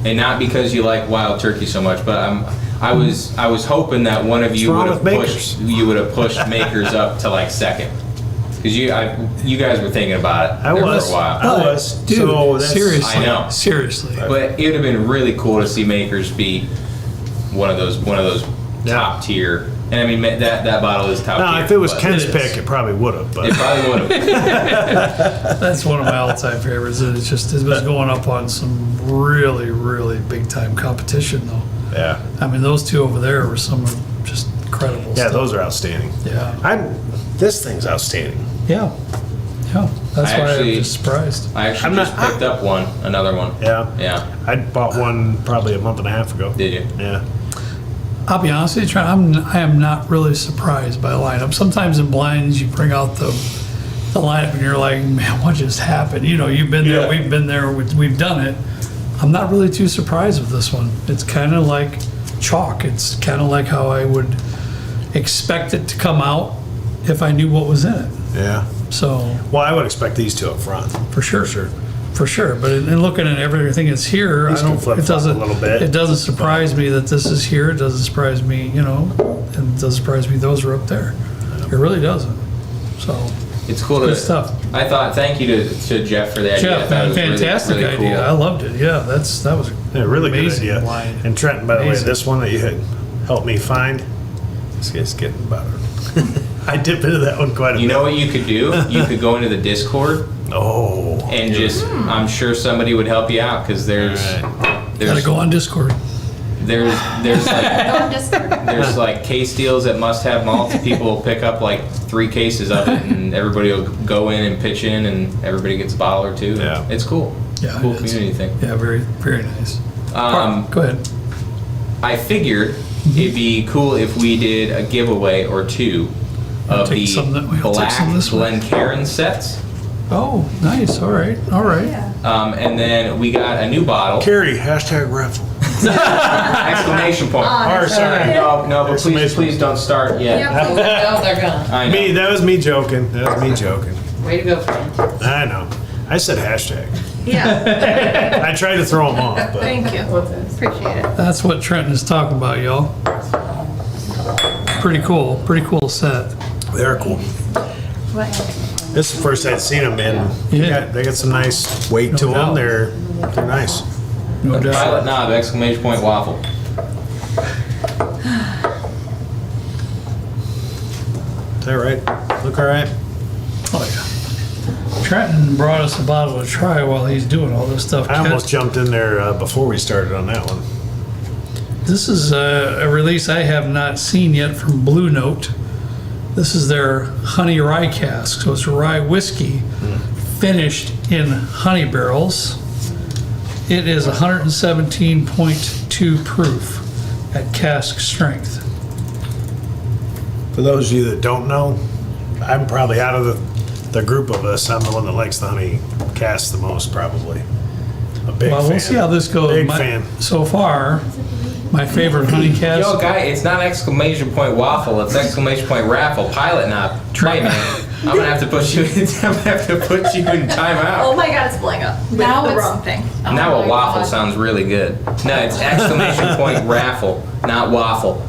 and not because you like wild turkey so much, but I was hoping that one of you wrong would have with pushed makers up to like second, because you guys were thinking about it I there was. for a while. I was. Dude, So that's- seriously. I know. Seriously. But it would have been really cool to see makers beat one of those Yeah. top tier. And I mean that bottle is top tier. No, if it was but Ken's it is. pick, it probably would have. it But probably would have. That's one of my all-time favorites. It's just it was going up on some really, really big-time competition, though. yeah, I mean, those two over there were some of just incredible yeah, stuff. those are outstanding. Yeah. This thing's outstanding. Yeah. Yeah. That's I why actually- I'm just surprised. I actually I'm not- just picked up another one. Yeah. Yeah. I bought one probably a month and a half ago. Did you? Yeah. I'll be honest with you, Trent, I am not really surprised by the lineup. Sometimes in blinds, you bring out the lineup and you're like, man, what just happened? You know, you've been there, Yeah. we've been there, we've done it. I'm not really too surprised with this one. It's kind of like chalk. It's kind of like how I would expect it to come out if I knew what was in it. Yeah. So, Well, I would expect these two up front. for sure. For sure, but in looking at everything that's here, These I can don't. flip-flop It doesn't. a little bit. It doesn't surprise me that this is here. It doesn't surprise me, and it doesn't surprise me those are up there. It really doesn't. So, It's cool to. Good stuff. I thought. Thank you to Jeff for the idea. I Jeff, thought it was really- fantastic really idea. cool. I loved it. Yeah, that was Yeah, really good amazing idea. line. And Trenton, by the way, Amazing. this one that you had helped me find, this guy's getting better. I dip into that one quite a You bit. know what you could do? You could go into the Discord Oh. and just. I'm sure somebody would help you out because there's. Gotta There's, go on Discord. there's like Go on Discord. there's like case deals at Must Have Malts. People will pick up like 3 cases of it, and everybody will go in and pitch in, and everybody gets a bottle or two. Yeah. It's cool. Yeah, Cool it is. community thing. Yeah, very very nice. Go ahead. I figured it'd be cool if we did a giveaway or two of take the some that way. I'll take black some this way. Glencairn sets. Oh, nice. All right. And then we got a new bottle. Carrie, hashtag raffle. Exclamation point. Or, sorry. No, but please, Exclamation please don't start yet. Yep, no, they're gone. I know. Me, that was me joking. That was me joking. Way to go, friend. I know. I said hashtag. Yeah. I tried to throw them off, but Thank you. What's this? Appreciate it. That's what Trenton is talking about, y'all. Pretty cool. Pretty cool set. they're cool. What? This is the first I'd seen them in. Yeah. They got some nice weight to doubt. them. They're nice. No Pilot doubt. knob! Exclamation point waffle. Is that right? Look all right? Oh, yeah. Trenton brought us a bottle to try while he's doing all this stuff. I almost jumped in there before we started on that one. This is a release I have not seen yet from Blue Note. This is their honey rye cask. So it's rye whiskey finished in honey barrels. It is 117.2 proof at cask strength. For those of you that don't know, I'm probably out of the group of us, I'm the one that likes the honey cast the most, probably. A big Well, fan. we'll see how this goes. Big fan. So far, my favorite honey cast. Yo, guy, it's not exclamation point waffle. It's exclamation point raffle. Pilot knob. Hey, man, I'm gonna have to put you. In timeout. Oh my God, it's blowing up. Now the it's- wrong thing. Now Oh a my waffle God. sounds really good. No, it's exclamation point raffle, not waffle.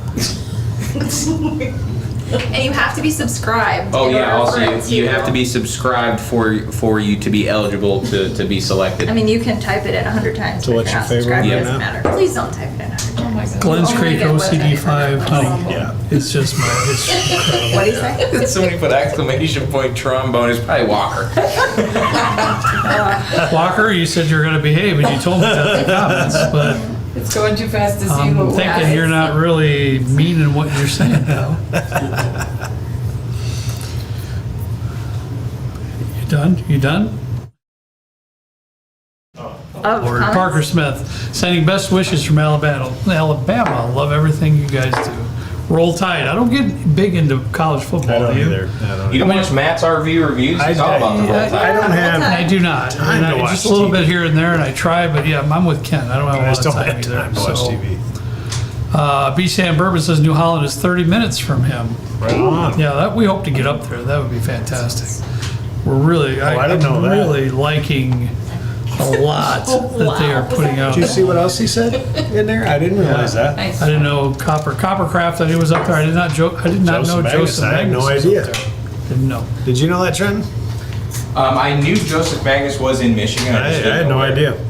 And you have to be subscribed. Oh in yeah, order for also it you have to be subscribed for you to be eligible to be selected. I mean, you can type it in 100 times. So but what's if your you're not favorite subscribed, one It doesn't now? matter. Please don't type it in 100 Oh my times. God. Glens Only Creek get what's OCD5 honey. Yeah. It's just it's incredible. What do you say? Somebody put exclamation point trombone. It's probably Walker. Walker, you said you were going to behave, and you told me that in the comments, but It's going too fast to see I'm what thinking you're not really meaning what you're saying now. You done? You done? Of Or comments? Parker Smith, sending best wishes from Alabama. Alabama, love everything you guys do. Roll Tide. I don't get big into college football, I don't do you? either. I don't You either. don't watch Matt's RV reviews? He's all about the roll I tide. don't have. I do not. Time And to watch just a little TV. bit here and there, and I try, but yeah, I'm with Ken. I don't have a I lot just of don't time have either. time to watch So, TV. B. Sam Bourbon says New Holland is 30 minutes from him. Right on. Yeah, that we hope to get up there. That would be fantastic. We're really, I didn't know I'm that. really liking a lot that they are putting out. Did you see what else he said in there? I didn't realize that. Nice. I didn't know Coppercraft that he was up there. I did not know Joseph Magnus, Joseph I had Magnus no was idea. up there. Didn't know. Did you know that, Trent? I knew Joseph Magnus was in Michigan. I just didn't had know no where. idea.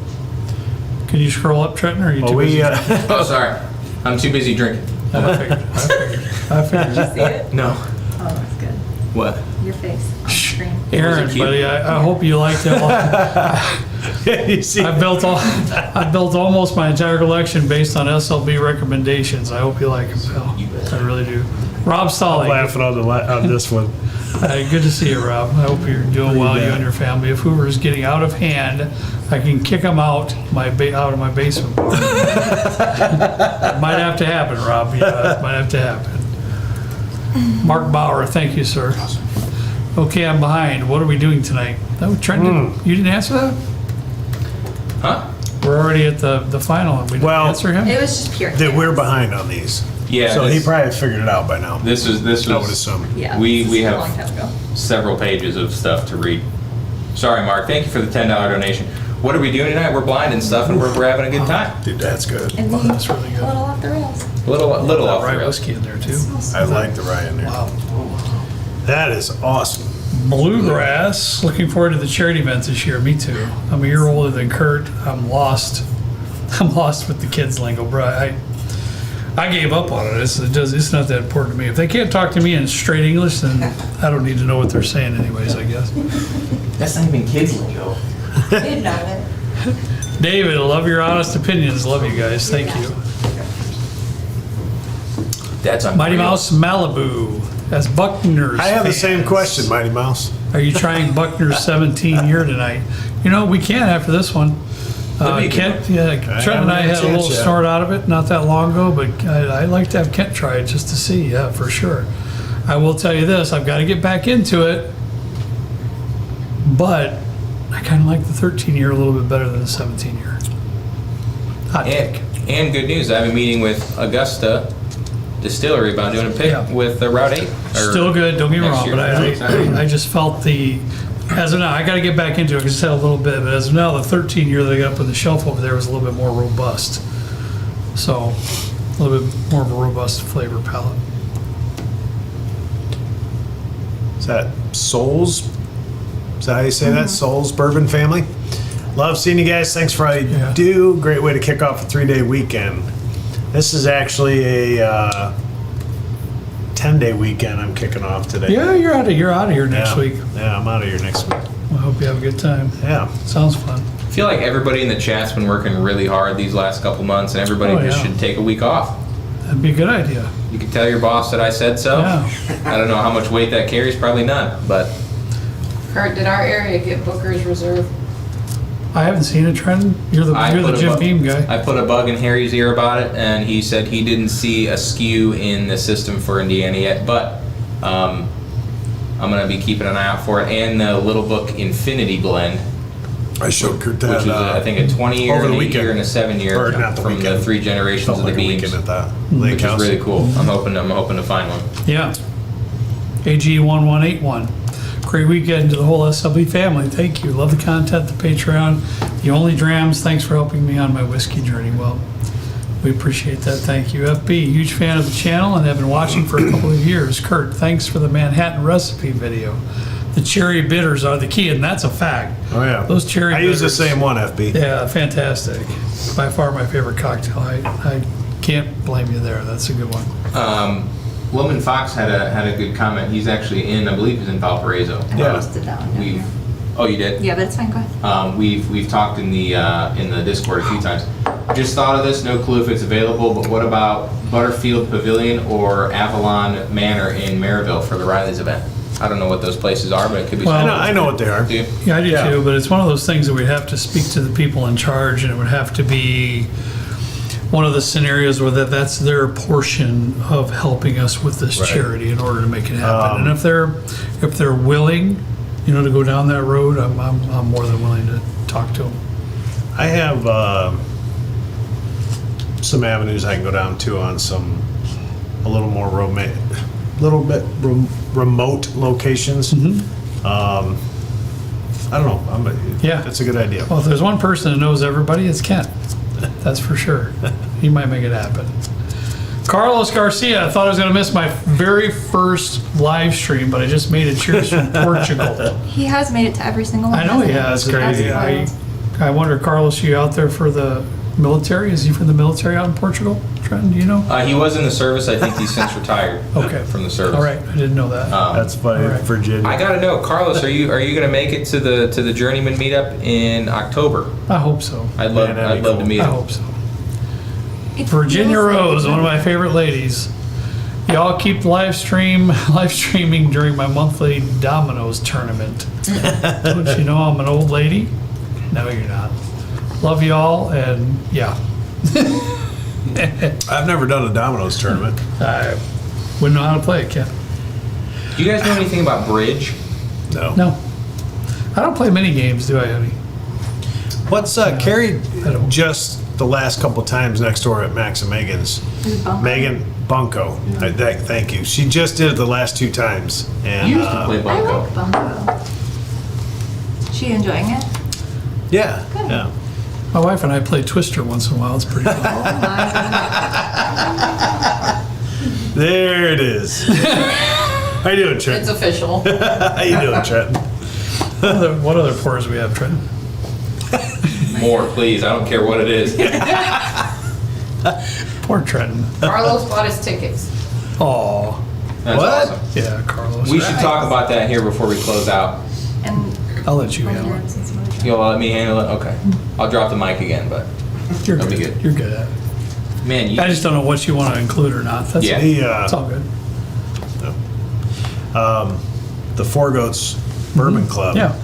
Can you scroll up, Trenton, or are you Well, too busy? Oh, sorry. I'm too busy drinking. I figured. See it? No. Oh, that's good. What? Your face on the screen. Aaron, cute. buddy, I hope you like that. You see, I built almost my entire collection based on SLB recommendations. I hope you like them, pal. You bet. I really do. Rob Stolly, laughing on this one. good to see you, Rob. I hope you're doing well, you bet. and your family. If Hoover is getting out of hand, I can kick him out of my basement. It might have to happen, Rob. Yeah, it might have to happen. Mark Bauer, thank you, sir. Okay, I'm behind. What are we doing tonight? Oh, Trent, you didn't answer that? Huh? We're already at the final, and we didn't Well, answer him? It was just pure. That we're behind on these. Yeah. So he this, probably figured it out by now. this was I would assume. Yeah. we this is a have- long time ago. several pages of stuff to read. Sorry, Mark. Thank you for the $10 donation. What are we doing tonight? We're blind and stuff, and we're having a good time. Dude, that's good. And Oh, then that's really good. a little off the rails. Little off the Rye rails. whiskey in there, too. I like the rye in there. Wow. That is awesome. Bluegrass. Looking forward to the charity event this year. Me too. I'm a year older than Kurt. I'm lost. I'm lost with the kids lingo, bro. I gave up on it. It's not that important to me. If they can't talk to me in straight English, then I don't need to know what they're saying anyways, I guess. That's not even kids lingo. Didn't know it. David, I love your honest opinions. Love you guys. Thank you. That's on Mighty Mouse Malibu. As Buckner's I have the same fans, question, Mighty Mouse. Are you trying Buckner's 17 year tonight? You know, we can after this one. That'd be a good Kent, one. yeah, Trent and I haven't had had a a little chance yet. snort out of it not that long ago, but I'd like to have Kent try it just to see, yeah, for sure. I will tell you this, I've got to get back into it, but I kind of like the 13 year a little bit better than the 17 year. Hot take. And good news. I have a meeting with Augusta Distillery about doing a pick Yeah. with Route 8. or Still good, don't get me next wrong, year. but Really excited. I just felt as of now, I got to get back into it because I said a little bit, but as of now, the 13 year that I got up on the shelf over there was a little bit more robust. So, a little bit more of a robust flavor palette. Is that Souls? Is that how you say that? Souls Bourbon Family? Love seeing you guys. Thanks for all you Yeah. do. Great way to kick off a 3-day weekend. This is actually a 10-day weekend I'm kicking off today. Yeah, you're out of here next Yeah. week. Yeah, I'm out of here next week. I hope you have a good time. Yeah. Sounds fun. I feel like everybody in the chat's been working really hard these last couple months, and everybody Oh, just yeah. should take a week off. That'd be a good idea. You can tell your boss that I said so. Yeah. I don't know how much weight that carries, probably none, but Kurt, did our area get Booker's Reserve? I haven't seen it, Trenton. You're the Jim Beam guy. I put a bug in Harry's ear about it, and he said he didn't see a skew in the system for Indiana yet, but I'm gonna be keeping an eye out for it, and the Little Book Infinity Blend, I showed Kurt that. which was I think a 20-year, over the an 8-year, weekend. and a 7-year Or not the from weekend. the 3 generations Felt of the like a beams, weekend at that lake which is house. really cool. I'm hoping to find one. Yeah. AG1181. Great weekend to the whole SLB family. Thank you. Love the content, the Patreon. The Only Drams, thanks for helping me on my whiskey journey. Well, we appreciate that. Thank you. FB, huge fan of the channel and have been watching for a couple of years. Kurt, thanks for the Manhattan recipe video. The cherry bitters are the key, and that's a fact. Oh, yeah. Those cherry I use the bitters. same one, FB. Yeah, fantastic. By far my favorite cocktail. I can't blame you there. That's a good one. Wilman Fox had a good comment. He's actually in, I believe he's in Valparaiso. I Yeah. posted that one. We've, oh, you did? Yeah, but it's fine. Go ahead. We've talked in the Discord a few times. Just thought of this. No clue if it's available, but what about Butterfield Pavilion or Avalon Manor in Maryville for the Riley's event? I don't know what those places are, but it could be. Well, I know what they are. Do you? Yeah, I do Yeah. too, but it's one of those things that we'd have to speak to the people in charge, and it would have to be one of the scenarios where that's their portion of helping us with this Right. charity in order to make it happen. And if they're willing, to go down that road, I'm more than willing to talk to them. I have some avenues I can go down to on a little more remote locations. I don't know. Yeah. That's a good idea. Well, if there's one person that knows everybody, it's Kent. That's for sure. He might make it happen. Carlos Garcia, I thought I was going to miss my very first live stream, but I just made it. Cheers from Portugal. He has made it to every single one. I know he hasn't has. That's I wild. wonder, Carlos, you out there for the military? Is he from the military out in Portugal? Trenton, do you know? He was in the service. I think he's since retired. Okay. From the service. All right, I didn't know that. That's funny, All right. Virginia. I gotta know, Carlos. Are you going to make it to the Journeyman meetup in October? I hope so. I'd love Man, that'd be to cool. meet I him. hope so. It Virginia feels like Rose, it one of my would- favorite ladies. Y'all keep live streaming during my monthly Dominoes tournament. Don't you know I'm an old lady? No, you're not. Love y'all, and yeah. I've never done a Domino's tournament. I wouldn't know how to play it, Ken. Do you guys know anything about bridge? No. No. I don't play mini games, do I, honey? What's Carrie I don't. just the last couple times next door at Max and Megan's? Is it Bunko? Megan Bunko. Thank you. She just did it the last 2 times. And You used to play I Bunko. like Bunko. She enjoying it? yeah. Yeah. My wife and I play Twister once in a while. It's pretty fun. Oh my There it is. How you doing, It's Trent? official. How you doing, Trent? What other pours we have, Trenton? More, please. I don't care what it is. Poor Trenton. Carlos bought his tickets. Aw. That's What? awesome. Yeah, Carlos. We should talk about that here before we close out. And I'll let you handle it. You'll let me handle it? Okay. I'll drop the mic again, but You're That'll be good. good. You're good at it. man, you I just don't know what you want to include or not. That's Yeah. It's all good. The Four Goats Bourbon Club. Yeah.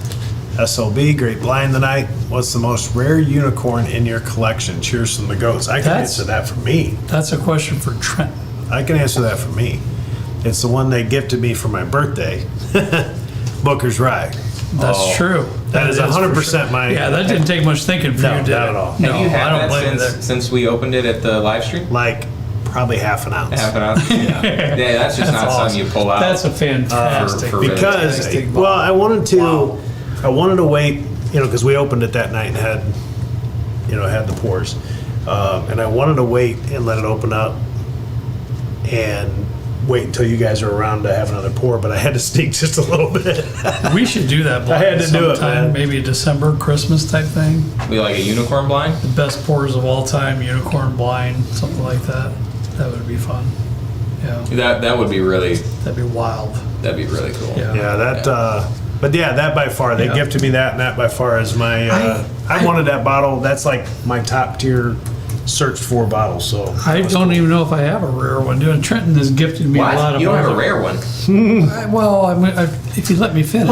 SLB, great blind tonight. What's the most rare unicorn in your collection? Cheers from the goats. I can That's- answer that for me. That's a question for Trent. I can answer that for me. It's the one they gifted me for my birthday. Booker's Rye. That's Oh. true. That is for 100% my- Yeah, that didn't take much thinking for No, you, did not it? at all. No, have you I had don't that blame you there. since we opened it at the live stream? Like probably half an ounce. Half an hour? Yeah, that's just not something you pull out. That's a fantastic. for really Because fantastic well, bottle. I wanted to, Wow. I wanted to wait, because we opened it that night and had, had the pours, and I wanted to wait and let it open up, and wait until you guys are around to have another pour. But I had to sneak just a little bit. We should do that blind I had to do it, sometime, man. maybe a December, Christmas type thing. We like a unicorn blind? The best pours of all time, unicorn blind, something like that. That would be fun. Yeah, That would be really that'd be wild. cool. Yeah. Yeah, that. But yeah, that by far they Yeah. gifted me that, and that by far is my. I wanted that bottle. That's like my top tier searched for bottle. So I don't even know if I have a rare one. Dude, Trenton has gifted me a lot What? of. You don't have a other- rare one? Well, if you let me finish.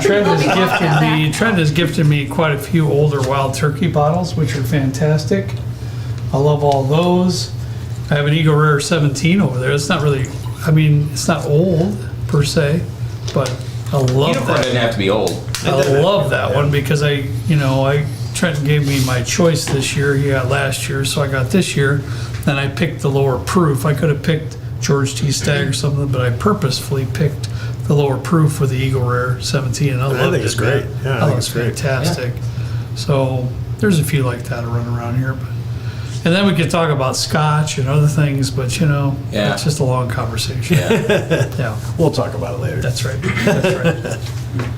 Trent has gifted me quite a few older Wild Turkey bottles, which are fantastic. I love all those. I have an Eagle Rare 17 over there. It's not really, I mean, it's not old per se, but I love Unicorn that. doesn't have to be old. I love that one because Trenton gave me my choice this year. He got last year, so I got this year. Then I picked the lower proof. I could have picked George T. Stagg or something, but I purposefully picked the lower proof with the Eagle Rare 17, and I loved think it's it, great. man. Yeah, I I think thought it's it's great. fantastic. So there's a few like that running around here, and then we could talk about Scotch and other things, but Yeah. it's just a long conversation. Yeah. Yeah, We'll talk about it later. that's right. That's right.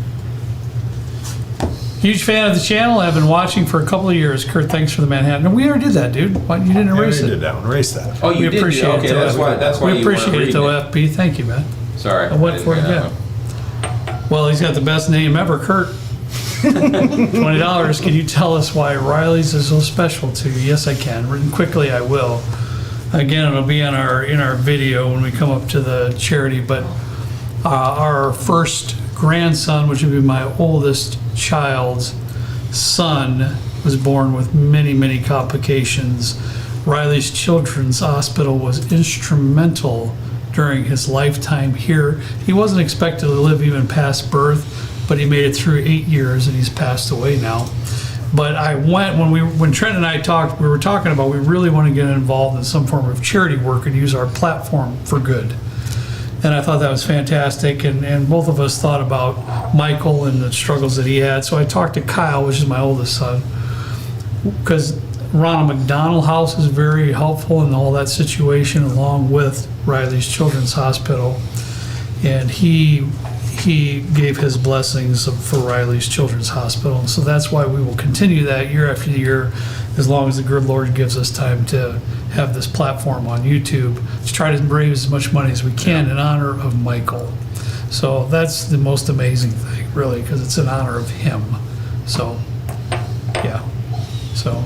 Huge fan of the channel. I've been watching for a couple of years. Kurt, thanks for the Manhattan. No, we already did that, dude. Why you didn't Yeah, erase we it? did that one. Erase that. Oh, you We did. appreciate it. Okay, though, that's why. That's why we you weren't appreciate it, reading though, it. FB. Thank you, man. Sorry. I went didn't for it hear that again. one. Well, he's got the best name ever, Kurt. $20. Can you tell us why Riley's is so special to you? Yes, I can. Written quickly, I will. Again, it'll be in our video when we come up to the charity. But our first grandson, which would be my oldest child's son, was born with many, many complications. Riley's Children's Hospital was instrumental during his lifetime here. He wasn't expected to live even past birth, but he made it through 8 years and he's passed away now. But I went, when Trent and I talked, we were talking about we really want to get involved in some form of charity work and use our platform for good. And I thought that was fantastic. And both of us thought about Michael and the struggles that he had. So I talked to Kyle, which is my oldest son, because Ronald McDonald House is very helpful in all that situation, along with Riley's Children's Hospital. And he gave his blessings for Riley's Children's Hospital. And so that's why we will continue that year after year, as long as the good Lord gives us time to have this platform on YouTube to try to raise as much money as we can in honor of Michael. So that's the most amazing thing, really, because it's in honor of him. So, yeah. So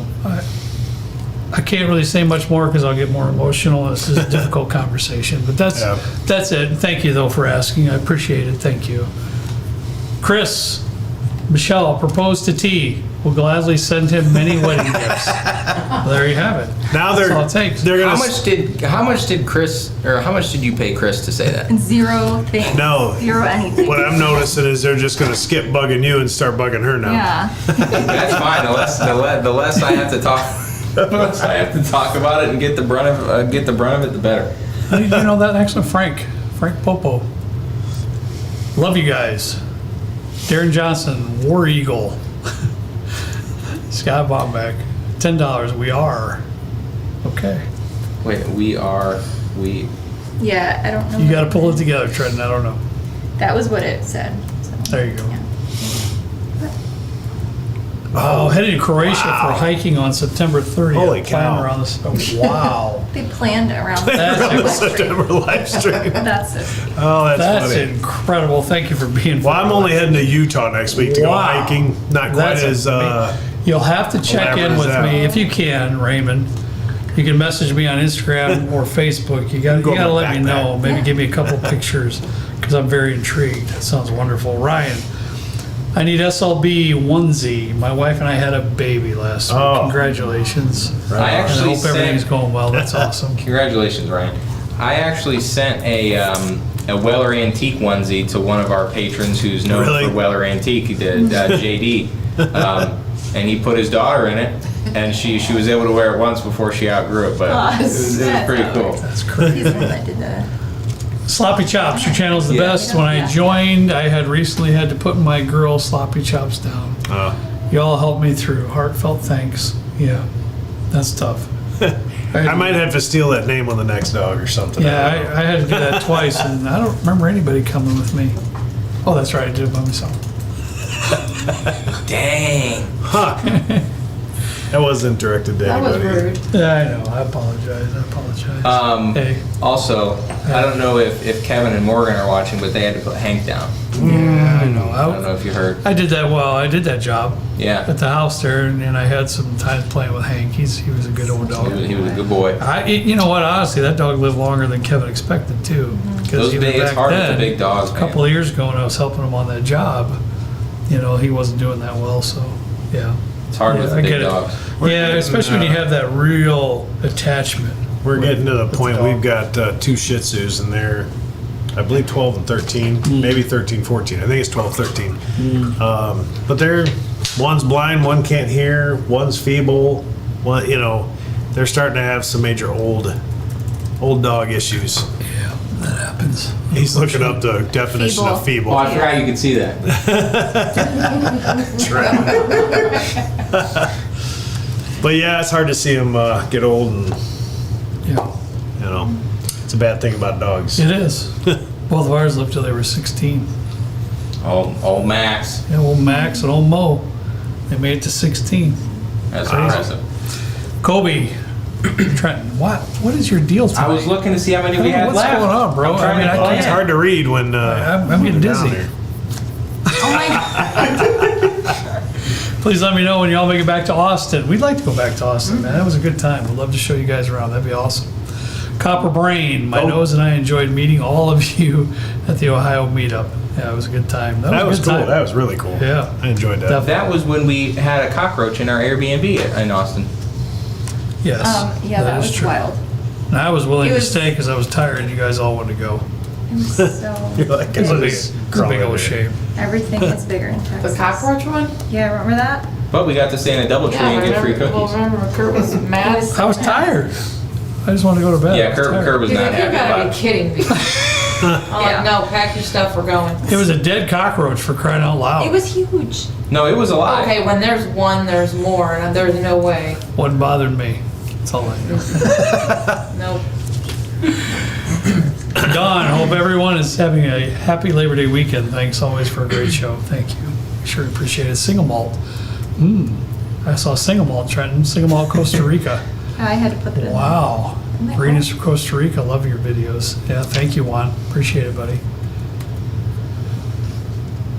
I can't really say much more because I'll get more emotional. This is a difficult conversation, but that's it. Thank you though for asking. I appreciate it. Thank you. Chris, Michelle proposed to T. We'll gladly send him many wedding gifts. Well, there you have it. Now That's all it takes. they're gonna How much did you pay Chris to say that? Zero things. No. Zero anything. What I'm noticing is they're just gonna skip bugging you and start bugging her now. Yeah. That's fine. The less I have to talk, the less I have to talk about it and get the brunt of it, the better. You know that next one, Frank Popo. Love you guys. Darren Johnson, War Eagle. Scott Bombeck, $10. We are. Okay. Wait, we. Yeah, I don't know. You got to pull it together, Trenton. I don't know. That was what it said. So, There you go. yeah. Oh, headed to Croatia for hiking on September 30th. Holy Plan cow. around this. Oh, wow. They planned around That's September live stream. That's it. Oh, that's That's funny. incredible. Thank you for being. Well, I'm only heading to Utah next week to go Wow. hiking. Not quite That's as You'll have to check in elaborate with as that. me if you can, Raymond. You can message me on Instagram or Facebook. You got Go to with let me backpack. know. Maybe give me a couple pictures because I'm very intrigued. That sounds wonderful. Ryan, I need SLB onesie. My wife and I had a baby last week. Oh. Congratulations. I And I actually hope everything's sent. going well. That's awesome. Congratulations, Ryan. I actually sent a Weller Antique onesie to one of our patrons who's known Really? for Weller Antique, JD. And he put his daughter in it, and she was able to wear it once before she outgrew it, but it was pretty cool. That's great. He's the one that did the. Sloppy Chops, your channel's the Yeah. best. When I joined, I had recently had to put my girl Sloppy Chops down. Y'all helped me through. Heartfelt thanks. Yeah, that's tough. I might have to steal that name on the next dog or something. Yeah, I don't know. I had to do that twice, and I don't remember anybody coming with me. Oh, that's right, I did it by myself. Dang. That wasn't directed to That was anybody. rude. Yeah, I know. I apologize. Hey, Also, I don't know if Kevin and Morgan are watching, but they had to put Hank down. yeah, I know. I don't know if you heard. I did that well. I did that job Yeah, at the house there, and I had some time playing with Hank. He was a good old dog. he was a good boy. You know what? Honestly, that dog lived longer than Kevin expected too. Because Those even big, it's back hard with then, the big dogs, a man. couple of years ago when I was helping him on that job, he wasn't doing that well. So, yeah. It's hard Yeah, with I the get big it. dogs. Yeah, especially when you have that real attachment We're getting to the point, we've got 2 Shih Tzus, and they're, I believe, 12 and 13, maybe 13, 14. I think it's 12, 13. But one's blind, one can't hear, one's feeble. One, they're starting to have some major old dog issues. Yeah, that happens. He's looking up the definition of feeble. Oh, I forgot you could see that. But yeah, it's hard to see them get old, and Yeah, it's a bad thing about dogs. it is. Both of ours lived till they were 16. Old Max. Yeah, old Max and old Mo, they made it to 16. That's impressive. Kobe, Trenton, what is your deal tonight? I was looking to see how many we had What's left. going on, bro? I'm trying to I plan. It's hard to read when I'm getting down dizzy. there. Oh my, Please let me know when y'all make it back to Austin. We'd like to go back to Austin, man. That was a good time. We'd love to show you guys around. That'd be awesome. Copper Brain, my nose and I enjoyed meeting all of you at the Ohio meetup. Yeah, it was a good time. That was a good cool. time. That was really cool. Yeah. I enjoyed that. Definitely. That was when we had a cockroach in our Airbnb in Austin. Yes. yeah, that is was true. wild. And I was willing It to was- stay because I was tired and you guys all wanted to go. It was so, You're like, It's a big, "It's it's a crawling big old in shame. everything is bigger in The Texas. cockroach one? Yeah, remember that? But we got to stay in a double tree Yeah, and get free remember, well, cookies. remember Kurt was mad? I was tired. I just wanted to go to bed. I Yeah, was Kurt tired. was He's not like, you happy gotta about be it. kidding me. I'm Yeah. like, no, pack your stuff, we're going. It was a dead cockroach for crying out loud. It was huge. No, it was alive. Okay, when there's one, there's more, and there's no way. Wasn't bothering me. That's all I know. Nope. Don, hope everyone is having a happy Labor Day weekend. Thanks always for a great show. Thank you. Sure appreciate it. Single malt. I saw single malt, Trenton. Single malt, Costa Rica. I had to put it in. Wow. Oh my Greetings from Costa Rica. Love your videos. Yeah, thank you, Juan. Appreciate it, buddy.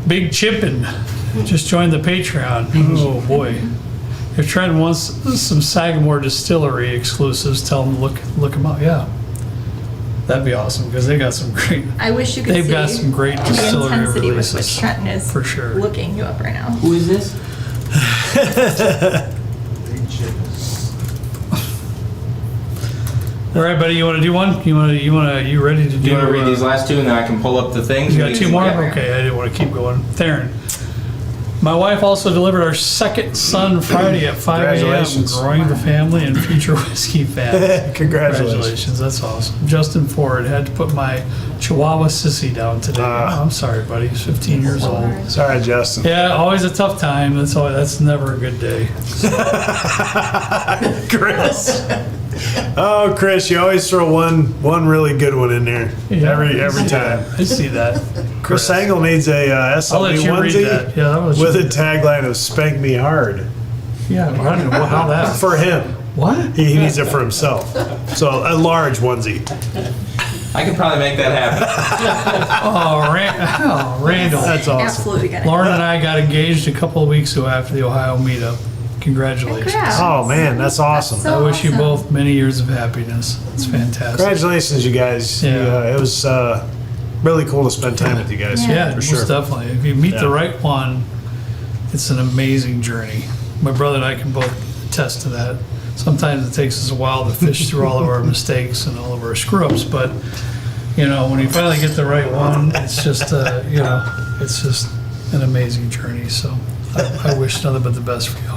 Big Chippin just joined the Patreon. Oh, boy. If Trent wants some Sagamore Distillery exclusives, tell him to look them up. Yeah. That'd be awesome because they got some great, I wish you could they've see got some great the distillery intensity with which releases. Trenton is For sure. looking you up right now. Who is this? Big chicken. All right, buddy, you want to do one? You ready to do? Do you want to read these last two and then I can pull up the things? You got two more? Yeah. Okay, I didn't want to keep going. Theron. My wife also delivered our second son Friday at 5 a.m. Congratulations. Growing the family and future whiskey fans. Congratulations. That's awesome. Justin Ford had to put my Chihuahua Sissy down today. Ah. I'm sorry, buddy. He's 15 years old. Sorry, Justin. Yeah, always a tough time. That's never a good day. Chris. Oh, Chris, you always throw one really good one in there Yeah, every time. I see that. Chris Angle needs a I'll SLB let you read onesie that. Yeah, I'll let you with a read that. tagline of "Spank Me Hard" Yeah, I don't know how that. for him. What? He needs it for himself. So a large onesie. I can probably make that happen. Oh, Randall. That's awesome. Absolutely gonna. Lauren and I got engaged a couple of weeks ago after the Ohio meetup. Congratulations. Congrats. Oh man, that's awesome. So I wish you awesome. both many years of happiness. It's fantastic. Congratulations, you guys. Yeah. It was really cool to spend time with you guys. Yeah, for most sure. definitely. If you meet the Yeah. right one, it's an amazing journey. My brother and I can both attest to that. Sometimes it takes us a while to fish through all of our mistakes and all of our screw-ups, but when you finally get the right one, it's just it's just an amazing journey. So I wish nothing but the best for you.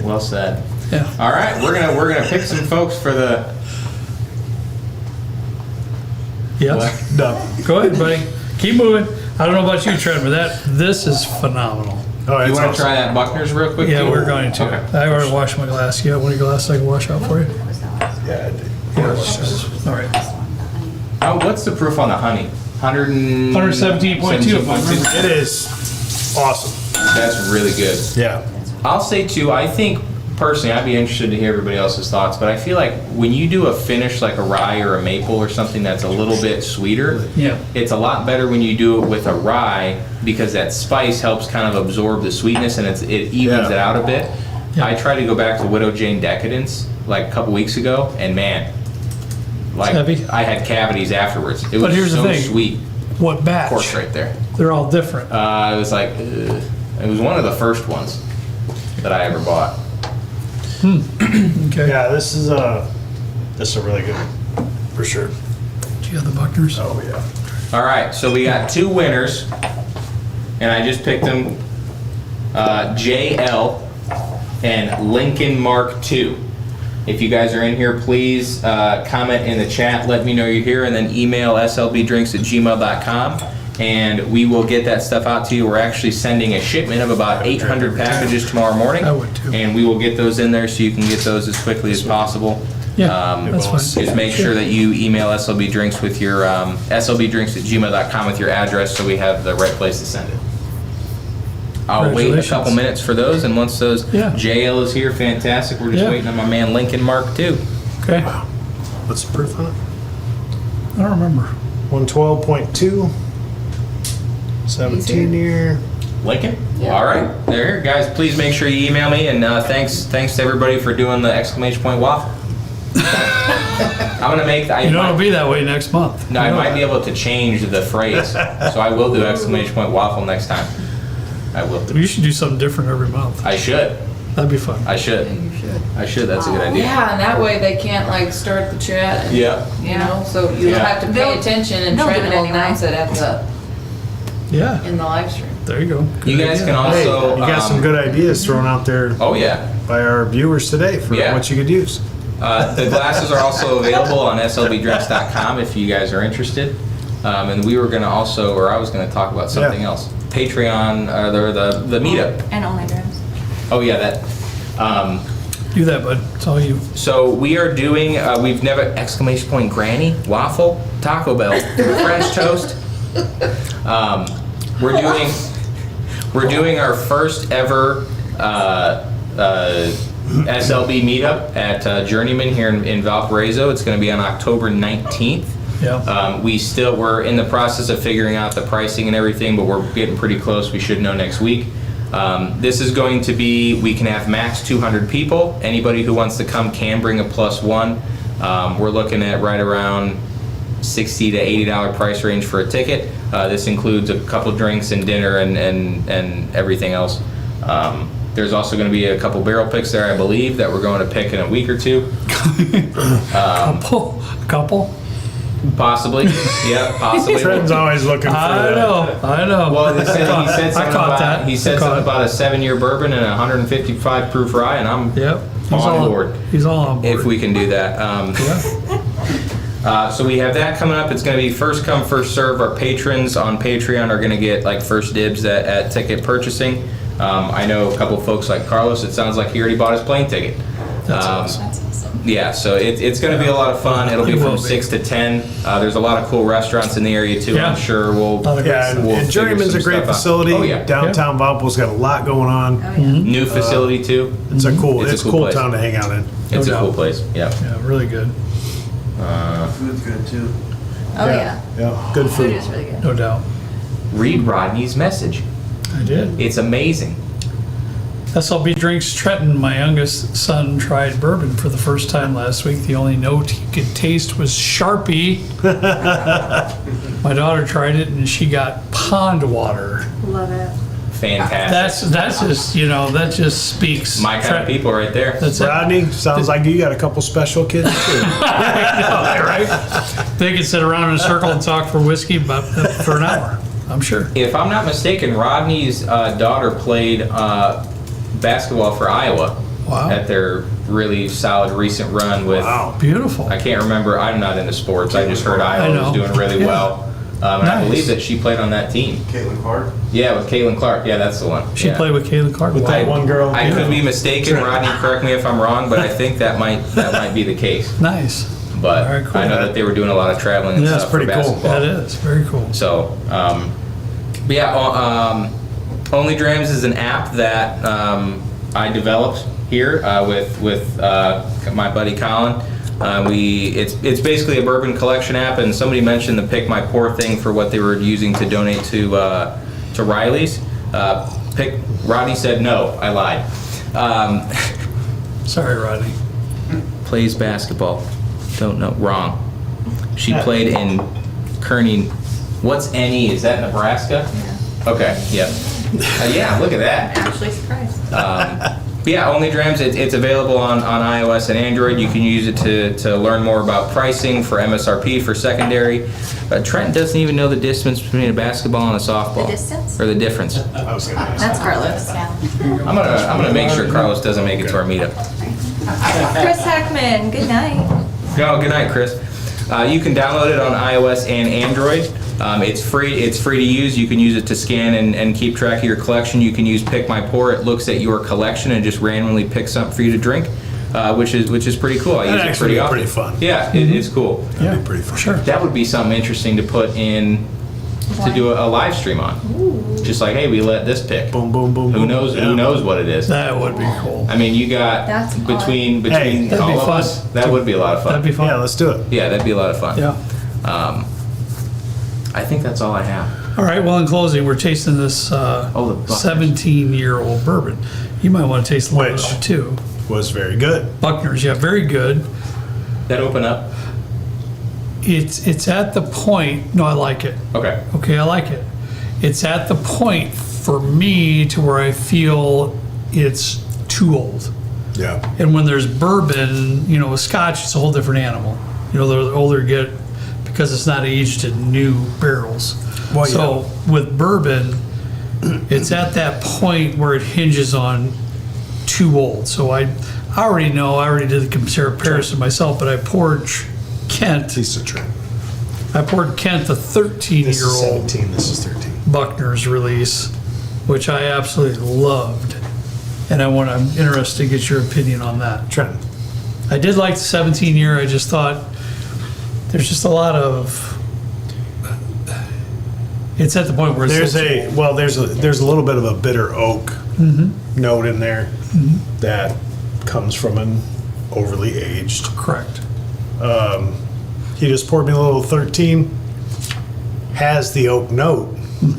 Well said. Yeah. All right, we're gonna pick some folks for the. Yes. No. Go ahead, buddy. Keep moving. I don't know about you, Trent, but this is phenomenal. Oh, You it's want to awesome. try that Buckner's real quick? Yeah, too? we're going to. Okay. I already washed my glass. You have one of your glasses I can wash out for you? Yeah, I did. All right. Oh, what's the proof on the honey? 117.2. It is awesome. That's really good. Yeah. I'll say too, I think personally, I'd be interested to hear everybody else's thoughts, but I feel like when you do a finish like a rye or a maple or something that's a little bit sweeter, Yeah. it's a lot better when you do it with a rye because that spice helps kind of absorb the sweetness and it evens Yeah. it out a bit. Yeah. I tried to go back to Widow Jane Decadence like a couple weeks ago, and man, like heavy. I had cavities afterwards. It was But here's the so thing. sweet. What batch? Cork right there. They're all different. It was like, it was one of the first ones that I ever bought. Okay. Yeah, this is This is a really good one, for sure. Do you have the Buckners? Oh, yeah. All right, so we got 2 winners, and I just picked them, JL and Lincoln Mark II. If you guys are in here, please comment in the chat, let me know you're here, and then email slbdrinks@gmail.com, and we will get that stuff out to you. We're actually sending a shipment of about 800 packages tomorrow morning. I would too. And we will get those in there so you can get those as quickly as possible. Yeah, that's fine. Just make sure that you email SLB Drinks with your, slbdrinks@gmail.com with your address so we have the right place to send it. I'll wait a Congratulations. couple minutes for those, and once those, Yeah. JL is here, fantastic. We're just Yeah. waiting on my man Lincoln Mark II. Okay, What's the proof on it? I don't remember. 112.2. 17 year. Lincoln? Yeah. All right, there, guys. Please make sure you email me, and thanks to everybody for doing the exclamation point waffle. I'm gonna make. You know, it'll be that way next month. No, I might be able to change the phrase, so I will do exclamation point waffle next time. I will do. You should do something different every month. I should. That'd be fun. I should. You should. I should. That's a good idea. Yeah, and that way they can't like start the chat. And, Yeah. You know, so you'll Yeah. have to pay They'll- attention, and they'll Trent do it will anyway. announce it at the Yeah, in the live stream. there you go. You Good guys idea. can Hey, also. you got some good ideas thrown out there Oh yeah. by our viewers today for Yeah. what you could use. The glasses are also available on slbdrinks.com if you guys are interested. And we were gonna also, or I was gonna talk about something Yeah. else. Patreon, the meetup. And only drams. Oh yeah, that. Do that, bud. It's all you. So we are doing, we've never, exclamation point granny, waffle, Taco Bell, French toast. We're doing our first ever SLB meetup at Journeyman here in Valparaiso. It's going to be on October 19th. Yeah. We're in the process of figuring out the pricing and everything, but we're getting pretty close. We should know next week. This is going to be, we can have max 200 people. Anybody who wants to come can bring a +1. We're looking at right around $60 to $80 price range for a ticket. This includes a couple drinks and dinner and everything else. There's also going to be a couple barrel picks there, I believe, that we're going to pick in a week or two. Couple. Possibly. Yeah, possibly. Trent's always looking for I that. Well, know. he said something about, he said something about a 7-year bourbon and a 155 proof rye, and I'm Yep. on board. He's all on board. If we can do that. Yeah. So we have that coming up. It's going to be first come, first serve. Our patrons on Patreon are going to get like first dibs at ticket purchasing. I know a couple folks like Carlos. It sounds like he already bought his plane ticket. That's awesome. That's awesome. Yeah, so it's going to be a lot of fun. It'll be It will from be. 6 to 10. There's a lot of cool restaurants in the area too. Yeah. I'm sure we'll. Lot of great Yeah, stuff. We'll and figure Journeyman's some a great stuff out. facility. Oh, yeah. Downtown Valpo's got a lot going on. Oh, yeah. New facility too. It's a cool, It's a it's cool cool place. town to hang out in. It's No a cool doubt. place. Yeah. Yeah, really good. Food's good too. Oh, yeah. Yeah, good Food food. is really good. No doubt. Read Rodney's message. I did. It's amazing. SLB Drinks Trenton, my youngest son, tried bourbon for the first time last week. The only note he could taste was Sharpie. My daughter tried it and she got pond water. Love it. Fantastic. That's just, that just speaks. My kind of people right there. That's it. Rodney, sounds like you got a couple special kids too. Right? They could sit around in a circle and talk for whiskey for an hour, I'm sure. If I'm not mistaken, Rodney's daughter played basketball for Iowa Wow. at their really solid recent run with. Wow. Beautiful. I can't remember. I'm not into sports. I just heard I Iowa know. was doing really Yeah. well. And I Nice. believe that she played on that team. Caitlin Clark. Yeah, with Caitlin Clark. Yeah, that's the one. She Yeah. played with Caitlin Clark. With that one girl. I could be mistaken, Rodney. Correct me if I'm wrong, but I think that might be the case. Nice. But Very cool. I know that they were doing a lot of traveling and Yeah, stuff it's pretty for cool. basketball. That is very cool. So, but yeah, Only Drams is an app that I developed here with my buddy Colin. It's basically a bourbon collection app, and somebody mentioned the Pick My Pour thing for what they were using to donate to Riley's. Rodney said no. I lied. Sorry, Rodney. Plays basketball. Don't know. Wrong. She played in Kearney. What's NE? Is that Nebraska? Yeah. Okay. Yep. Yeah. Look at that. Actually surprised. But yeah, Only Drams, it's available on iOS and Android. You can use it to learn more about pricing for MSRP, for secondary. Trent doesn't even know the distance between a basketball and a softball. The distance? Or the difference. I was gonna ask. That's Carlos. I'm gonna make sure Carlos doesn't make it to our meetup. Chris Hackman, good night. No, good night, Chris. You can download it on iOS and Android. It's free. It's free to use. You can use it to scan and keep track of your collection. You can use Pick My Pour. It looks at your collection and just randomly picks something for you to drink, which is pretty cool. I use it actually pretty be often. pretty fun. Yeah, it's cool. That'd be pretty fun. Sure. That would be something interesting to put in to do a live stream on. Just like, hey, we let this pick. Boom, boom, boom. Who boom. knows? Yeah. Who knows what it is? That would be cool. I mean, you got That's between Hey, that'd all be of fun. us. That would be a lot of fun. That'd be fun. Yeah, let's do it. Yeah, that'd be a lot of fun. Yeah. I think that's all I have. All right, well, in closing, we're tasting this the Buckners. 17-year-old bourbon. You might want to taste a little Which? bit of it too. Was very good. Buckner's, yeah, very good. That open up. It's at the point, no, I like it. Okay. Okay, I like it. It's at the point for me to where I feel it's too old. Yeah. And when there's bourbon, you know, with scotch, it's a whole different animal. You know, the older you get, because it's not aged in new barrels. Well, So with bourbon, it's at that point where it hinges on too old. So I already know, I already did the comparison myself, but I poured Kent, Piece of trim. I poured Kent, the This is 13-year-old 17. This is 13. Buckner's release, which I absolutely loved. And I'm interested to get your opinion on that. Trent. I did like the 17-year. I just thought there's just a lot of. It's at the point where it's There's a little bit of a bitter oak note in there that comes from an overly aged. correct. He just poured me a little 13. Has the oak note,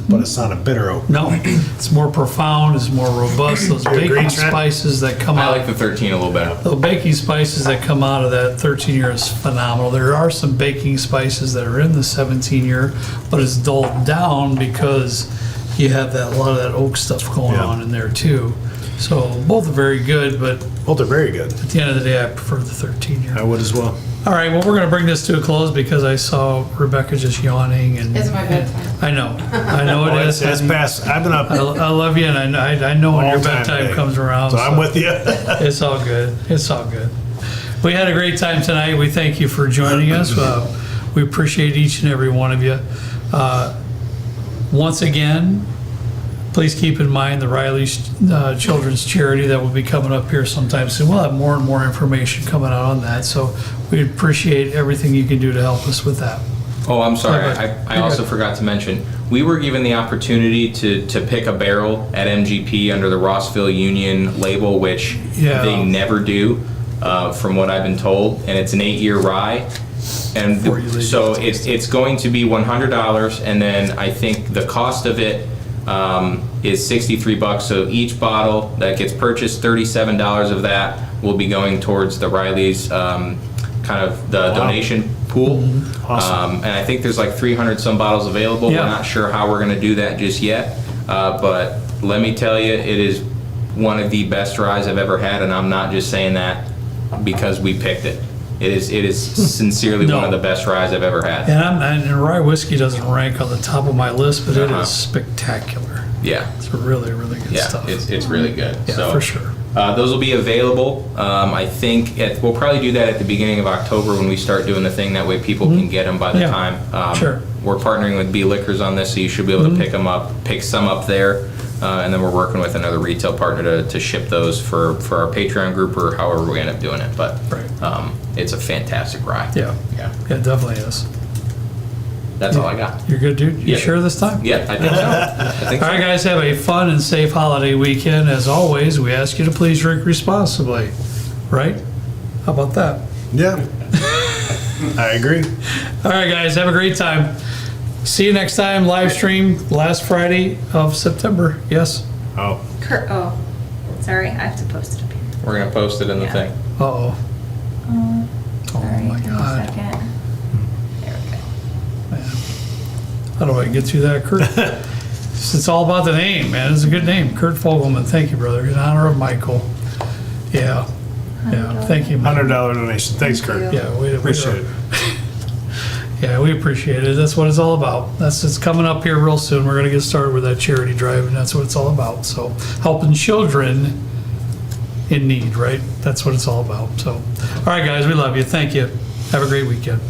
but it's not a bitter oak. No, it's more profound. It's more robust. Those You agree, baking Trent? spices that come I out. like the 13 a little better. The baking spices that come out of that 13-year is phenomenal. There are some baking spices that are in the 17-year, but it's dulled down because you have a lot of that oak stuff going Yeah. on in there too. So both are very good, but Well, they're very good. at the end of the day, I prefer the 13-year. I would as well. All right, well, we're going to bring this to a close because I saw Rebecca just yawning and. It's my bedtime. I know it Oh, is. it's past. I've been up I love you, and I know when your all time bedtime today. comes around. So I'm with you. It's all good. It's all good. We had a great time tonight. We thank you for joining us. We appreciate each and every one of you. Once again, please keep in mind the Riley's Children's Charity that will be coming up here sometime soon. We'll have more and more information coming out on that. So we appreciate everything you can do to help us with that. Oh, I'm sorry. Okay. I also forgot to mention, we were given the opportunity to pick a barrel at MGP under the Rossville Union label, which Yeah. they never do, from what I've been told. And it's an 8-year rye. And Before you leave, so it's going to be $100, and then I think the cost of it is $63. So each bottle that gets purchased, $37 of that will be going towards the Riley's kind of the donation pool. Awesome. And I think there's like 300 some bottles available. Yeah. We're not sure how we're going to do that just yet. But let me tell you, it is one of the best ryes I've ever had, and I'm not just saying that because we picked it. It is sincerely No. one of the best ryes I've ever had. And rye whiskey doesn't rank on the top of my list, but it Uh-huh. is spectacular. Yeah. It's really, really good Yeah, stuff. it's really good. Yeah, So, for sure. Those will be available. I think we'll probably do that at the beginning of October when we start doing the thing. That way people can get them by the Yeah, time. sure. We're partnering with B Liquors on this, so you should be able to pick some up there. And then we're working with another retail partner to ship those for our Patreon group or however we end up doing it. But Right. it's a fantastic rye. Yeah. Yeah. Yeah, it definitely is. That's all I got. You're good, dude? You Yeah. sure this time? Yeah, I think so. I think All so. right, guys, have a fun and safe holiday weekend. As always, we ask you to please drink responsibly. Right? How about that? Yeah. I agree. All right, guys, have a great time. See you next time. Live stream last Friday of September. Yes? Oh. Sorry, I have to post it up here. We're going to post it in the Yeah. thing. Uh-oh. Sorry, my give me a God. second. There we go. How do I get through that, Kurt? It's all about the name, man. It's a good name. Kurt Fogelman. Thank you, brother. In honor of Michael. Yeah, yeah, thank you. $100 donation. Thanks, Kurt. Yeah, we Appreciate it. Yeah, we appreciate it. That's what it's all about. It's coming up here real soon. We're gonna get started with that charity drive, and that's what it's all about. So, helping children in need, right? That's what it's all about. So, all right, guys, we love you. Thank you. Have a great weekend.